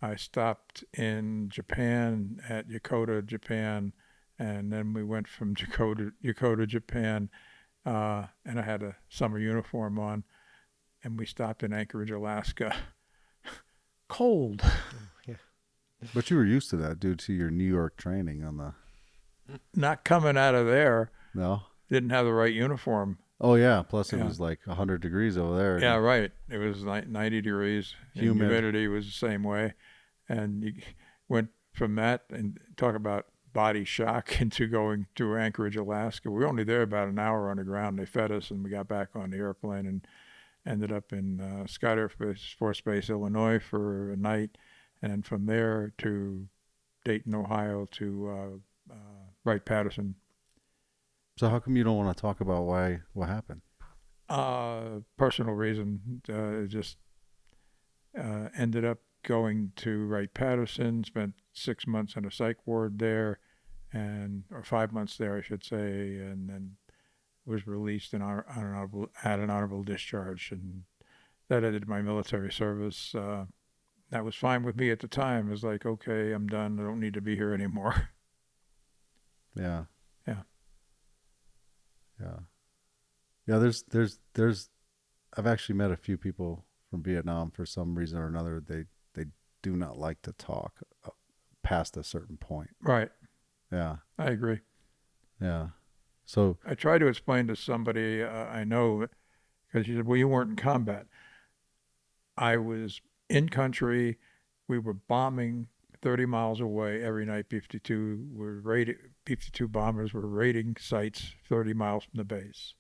I stopped in Japan at Yokota, Japan, and then we went from Yokota, Japan, and I had a summer uniform on, and we stopped in Anchorage, Alaska. Cold. Yeah. But you were used to that due to your New York training on the... Not coming out of there. No? Didn't have the right uniform. Oh, yeah. Plus, it was like 100 degrees over there. Yeah, right. It was 90 degrees. Humid. Humidity was the same way. And you went from that and talk about body shock into going to Anchorage, Alaska. We were only there about an hour on the ground. They fed us, and we got back on the airplane and ended up in Scott Air Force Base, Illinois for a night. And then from there to Dayton, Ohio to Wright-Patterson. So how come you don't want to talk about what happened? Personal reason. Just ended up going to Wright-Patterson, spent 6 months in a psych ward there, or 5 months there, I should say, and then was released had an honorable discharge, and that ended my military service. That was fine with me at the time. It was like, okay, I'm done. I don't need to be here anymore. Yeah. Yeah. Yeah. Yeah, there's I've actually met a few people from Vietnam for some reason or another. They do not like to talk past a certain point. Right. Yeah. I agree. Yeah. So I tried to explain to somebody I know, because she said, well, you weren't in combat. I was in country. We were bombing 30 miles away every night. 52 bombers were raiding sites 30 miles from the base.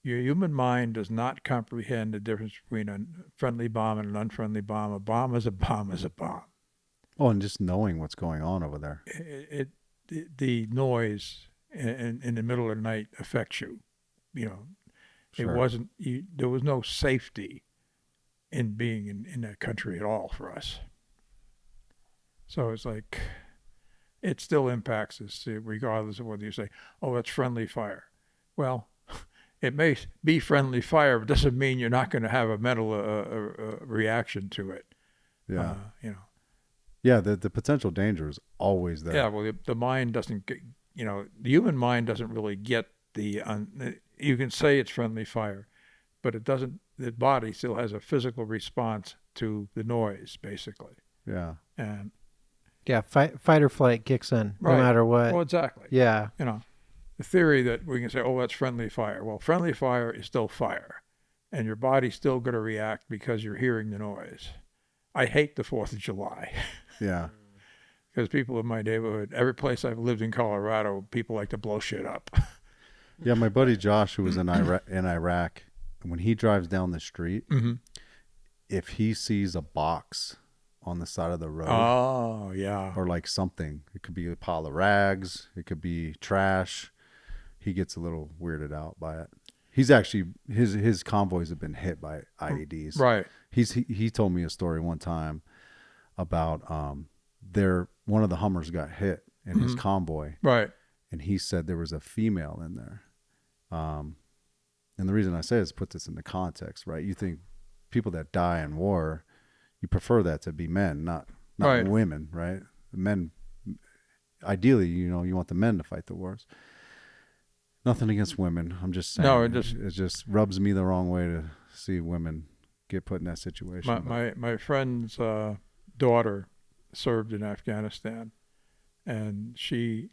Your human mind does not comprehend the difference between a friendly bomb and an unfriendly bomb. A bomb is a bomb is a bomb. oh, and just knowing what's going on over there. The noise in the middle of the night affects you. You know, Sure. it wasn't. There was no safety in being in that country at all for us. So it's like, it still impacts us regardless of whether you say, oh, that's friendly fire. Well, it may be friendly fire, but doesn't mean you're not going to have a mental reaction to it. Yeah. You know. Yeah, the potential danger is always there. Yeah, well, the mind doesn't get, the human mind doesn't really get you can say it's friendly fire, but it doesn't, the body still has a physical response to the noise, basically. Yeah. And Yeah, fight or flight kicks in no Right. matter what. well, exactly. Yeah. The theory that we can say, oh, that's friendly fire. Well, friendly fire is still fire, and your body's still going to react because you're hearing the noise. I hate the 4th of July. Yeah. Because people in my neighborhood, every place I've lived in Colorado, people like to blow shit up. Yeah, my buddy Josh, who was in Iraq, when he drives down the street, Mm-hmm. if he sees a box on the side of the road, Oh, yeah. or like something, it could be a pile of rags, it could be trash, he gets a little weirded out by it. He's actually, his convoys have been hit by IEDs. Right. He told me a story one time about one of the Hummers got hit in his convoy, Right. and he said there was a female in there. And the reason I say it is put this into context, right? You think people that die in war, you prefer that to be men, not Right. women, right? Men, ideally, you want the men to fight the wars. Nothing against women. I'm just saying. No, it just rubs me the wrong way to see women get put in that situation. My friend's daughter served in Afghanistan, and she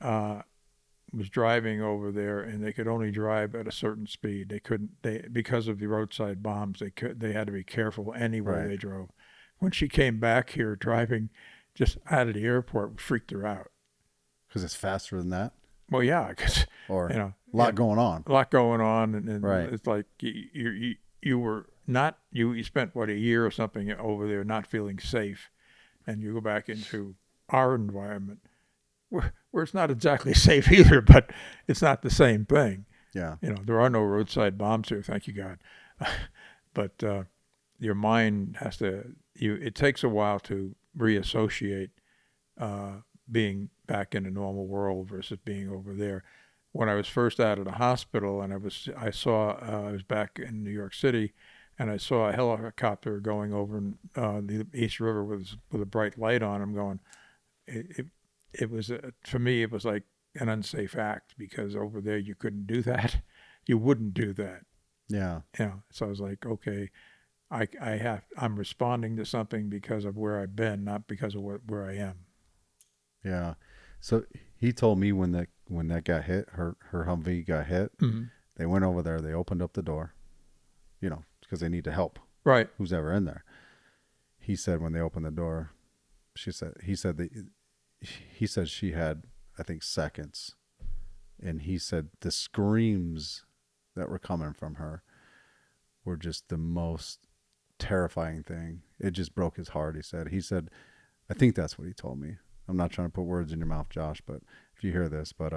was driving over there, and they could only drive at a certain speed. They couldn't. Because of the roadside bombs, they had to be careful anywhere they drove. When she came back here driving just out of the airport, we freaked her out. Because it's faster than that? Well, yeah, because a lot going on. A lot going on, and right. It's like you were not you spent a year or something over there not feeling safe, and you go back into our environment where it's not exactly safe either, but it's not the same thing. Yeah. There are no roadside bombs here, thank you God, but your mind has to. It takes a while to reassociate being back in a normal world versus being over there. When I was first out of the hospital, and I was back in New York City, and I saw a helicopter going over the East River with a bright light on. I'm going. It was for me. It was like an unsafe act, because over there you couldn't do that. You wouldn't do that. Yeah. So I was like, okay, I'm responding to something because of where I've been, not because of where I am. Yeah. So he told me when that got hit, her Humvee got hit, mm-hmm. They went over there, they opened up the door, because they need to help. Right. Who's ever in there. He said when they opened the door, he said she had, I think, seconds. And he said the screams that were coming from her were just the most terrifying thing. It just broke his heart, he said, I think that's what he told me. I'm not trying to put words in your mouth, Josh, but if you hear this, but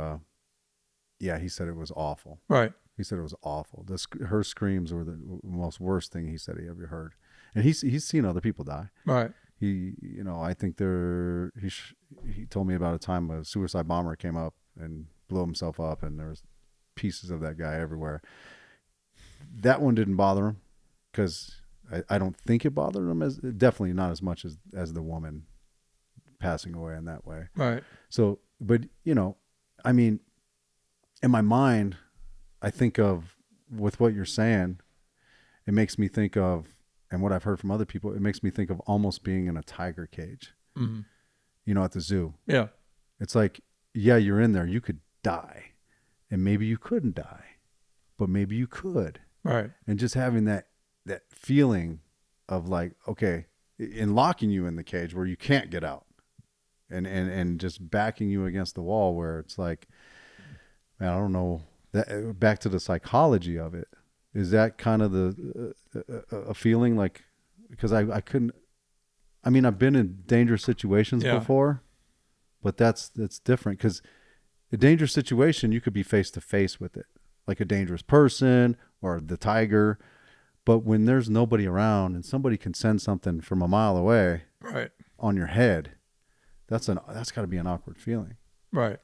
yeah, he said it was awful. Right. He said it was awful. Her screams were the most worst thing he said he ever heard. And he's seen other people die. Right. I think he told me about a time a suicide bomber came up and blew himself up, and there was pieces of that guy everywhere. That one didn't bother him, because I don't think it bothered him, definitely not as much as the woman passing away in that way. Right. So, but I mean, in my mind, I think of, with what you're saying, it makes me think of, and what I've heard from other people, it makes me think of almost being in a tiger cage, mm-hmm. At the zoo. Yeah. It's like, yeah, you're in there, you could die, and maybe you couldn't die, but maybe you could. Right. And just having that feeling of like, okay, in locking you in the cage where you can't get out. And just backing you against the wall, where it's like, man, I don't know. That back to the psychology of it. Is that kind of a feeling like, because I couldn't. I mean, I've been in dangerous situations before, but that's different, because a dangerous situation, you could be face to face with it, like a dangerous person or the tiger. But when there's nobody around and somebody can send something from a mile away, right, on your head. That's got to be an awkward feeling. Right.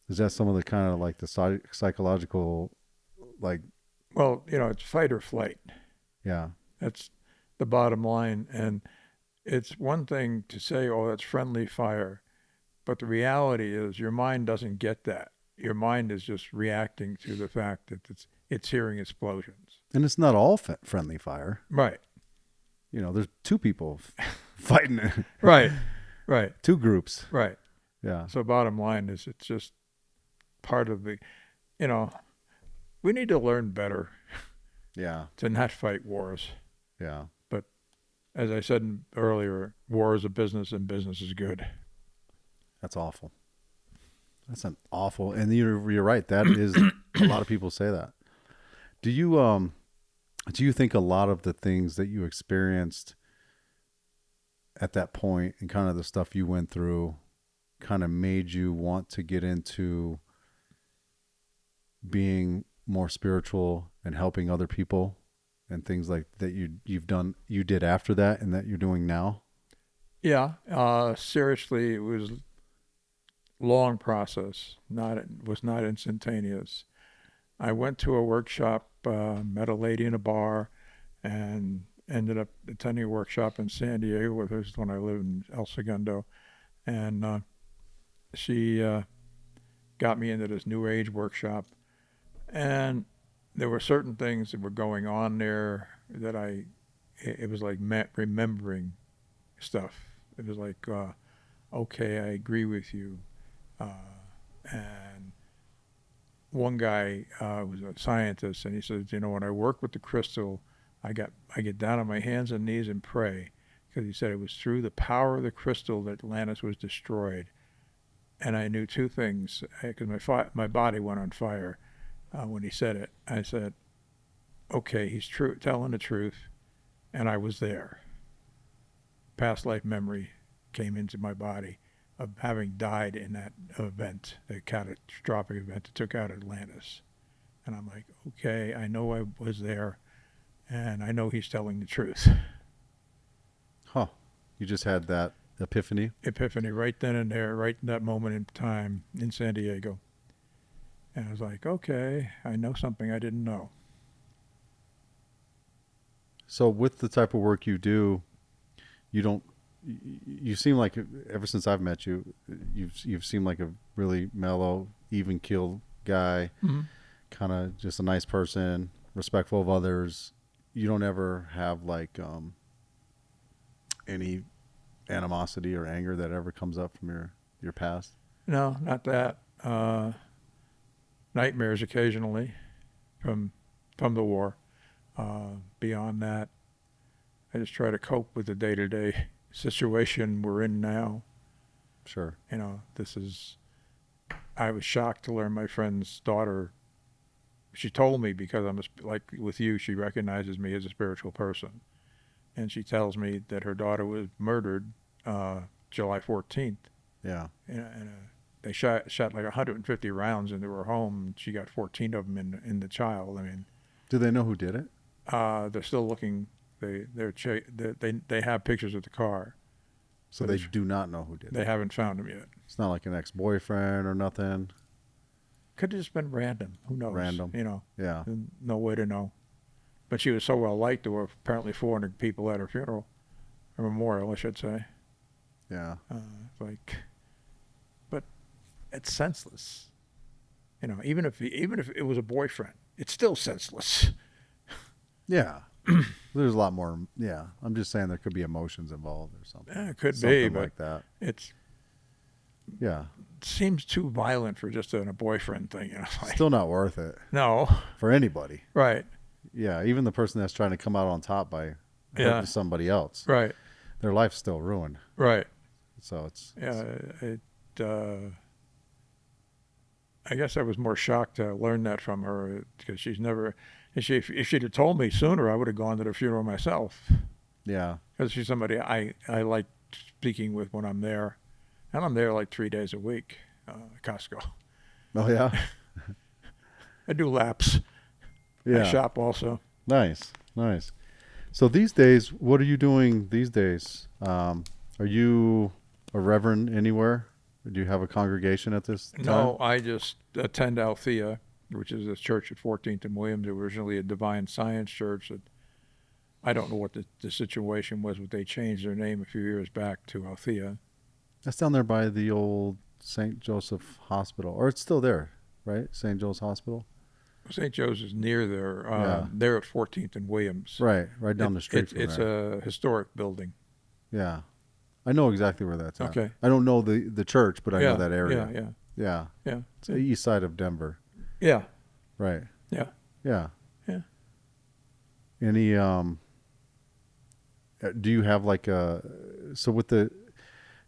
Is that some of the kind of like the psychological, like? Well, it's fight or flight. Yeah. That's the bottom line. And it's one thing to say, oh, that's friendly fire. But the reality is your mind doesn't get that. Your mind is just reacting to the fact that it's hearing explosions. And it's not all friendly fire. Right. There's two people fighting. Right. Right. Two groups. Right. Yeah. So bottom line is, it's just part of the, we need to learn better. Yeah. To not fight wars. Yeah. But as I said earlier, war is a business, and business is good. That's awful. That's an awful, and you're right. That is, a lot of people say that. Do you think a lot of the things that you experienced at that point and kind of the stuff you went through kind of made you want to get into being more spiritual and helping other people, and things like that you did after that and that you're doing now? Yeah. Seriously, it was long process. Was not instantaneous. I went to a workshop, met a lady in a bar, and ended up attending a workshop in San Diego with her when I lived in El Segundo. And she got me into this New Age workshop. And there were certain things that were going on there that it was like remembering stuff. It was like, okay, I agree with you. And one guy was a scientist, and he says, when I work with the crystal, I get down on my hands and knees and pray, because he said it was through the power of the crystal that Atlantis was destroyed. And I knew two things, because my body went on fire when he said it. I said, okay, he's telling the truth, and I was there. Past life memory came into my body of having died in that event, the catastrophic event that took out Atlantis. And I'm like, okay, I know I was there, and I know he's telling the truth. Huh. You just had that epiphany? Epiphany right then and there, right in that moment in time in San Diego. And I was like, okay, I know something I didn't know. So with the type of work you do, you seem like, ever since I've met you, you've seemed like a really mellow, even keeled guy, kind of just a nice person, respectful of others. You don't ever have like any animosity or anger that ever comes up from your past? No, not that. Nightmares occasionally from the war. Beyond that, I just try to cope with the day-to-day situation we're in now. Sure. I was shocked to learn my friend's daughter, she told me, because I'm like with you, she recognizes me as a spiritual person. And she tells me that her daughter was murdered July 14th. Yeah. They shot like 150 rounds into her home. She got 14 of them in the child. I mean, do they know who did it? They're still looking. They have pictures of the car. So they do not know who did it. They haven't found him yet. It's not like an ex-boyfriend or nothing. Could have just been random. Who knows? Random. Yeah. No way to know. But she was so well liked, there were apparently 400 people at her funeral, or memorial, I should say. Yeah. But it's senseless. Even if it was a boyfriend, it's still senseless. Yeah. There's a lot more. Yeah. I'm just saying there could be emotions involved or something. Yeah, it could something be, but like that. It Seems too violent for just a boyfriend thing. Still not worth it. No. For anybody. Right. Yeah. Even the person that's trying to come out on top by hurting somebody else. Right. Their life's still ruined. Right. So it's. I guess I was more shocked to learn that from her, because she's never. If she'd have told me sooner, I would have gone to the funeral myself. Yeah. Because she's somebody I like speaking with when I'm there. And I'm there like 3 days a week, Costco. Oh, yeah? I do laps. Yeah. I shop also. Nice. So these days, what are you doing these days? Are you a reverend anywhere? Or do you have a congregation at this time? No, I just attend Althea, which is a church at 14th and Williams, originally a Divine Science church. That I don't know what the situation was, but they changed their name a few years back to Althea. That's down there by the old St. Joseph Hospital. Or it's still there, right? St. Joe's Hospital? St. Joe's is near there. They're at 14th and Williams. Right down the street from It's a historic building. Yeah. I know exactly where that's at. Okay. I don't know the church, but I know that area. Yeah. It's the east side of Denver. Yeah. Right. Yeah. Yeah. Yeah. Any do you have like so with the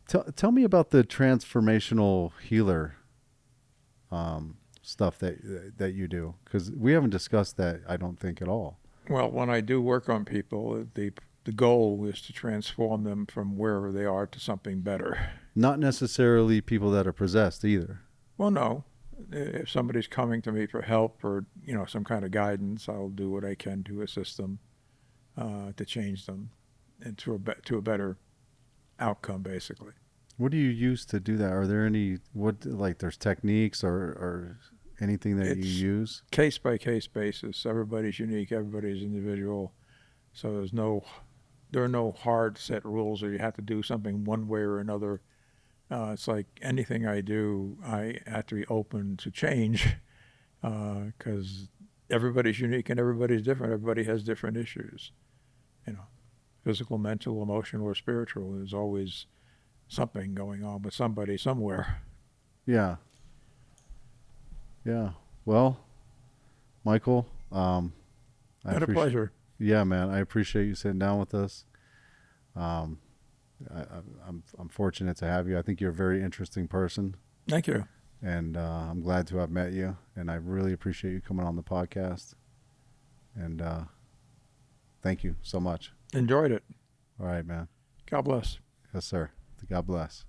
tell me about the transformational healer stuff that you do, because we haven't discussed that, I don't think, at all. Well, when I do work on people, the goal is to transform them from wherever they are to something better. Not necessarily people that are possessed either. Well, no. If somebody's coming to me for help or some kind of guidance, I'll do what I can to assist them to change them into a better outcome, basically. What do you use to do that? Are there any there's techniques or anything that you use? Case by case basis. Everybody's unique. Everybody's individual. So there are no hard set rules, or you have to do something one way or another. It's like anything I do, I have to be open to change because everybody's unique and everybody's different. Everybody has different issues, physical, mental, emotional, or spiritual. There's always something going on with somebody somewhere. Yeah. Yeah. Well, Michael, Had a pleasure. Yeah, man. I appreciate you sitting down with us. I'm fortunate to have you. I think you're a very interesting person. Thank you. And I'm glad to have met you. And I really appreciate you coming on the podcast. And thank you so much. Enjoyed it. All right, man. God bless. Yes, sir. God bless.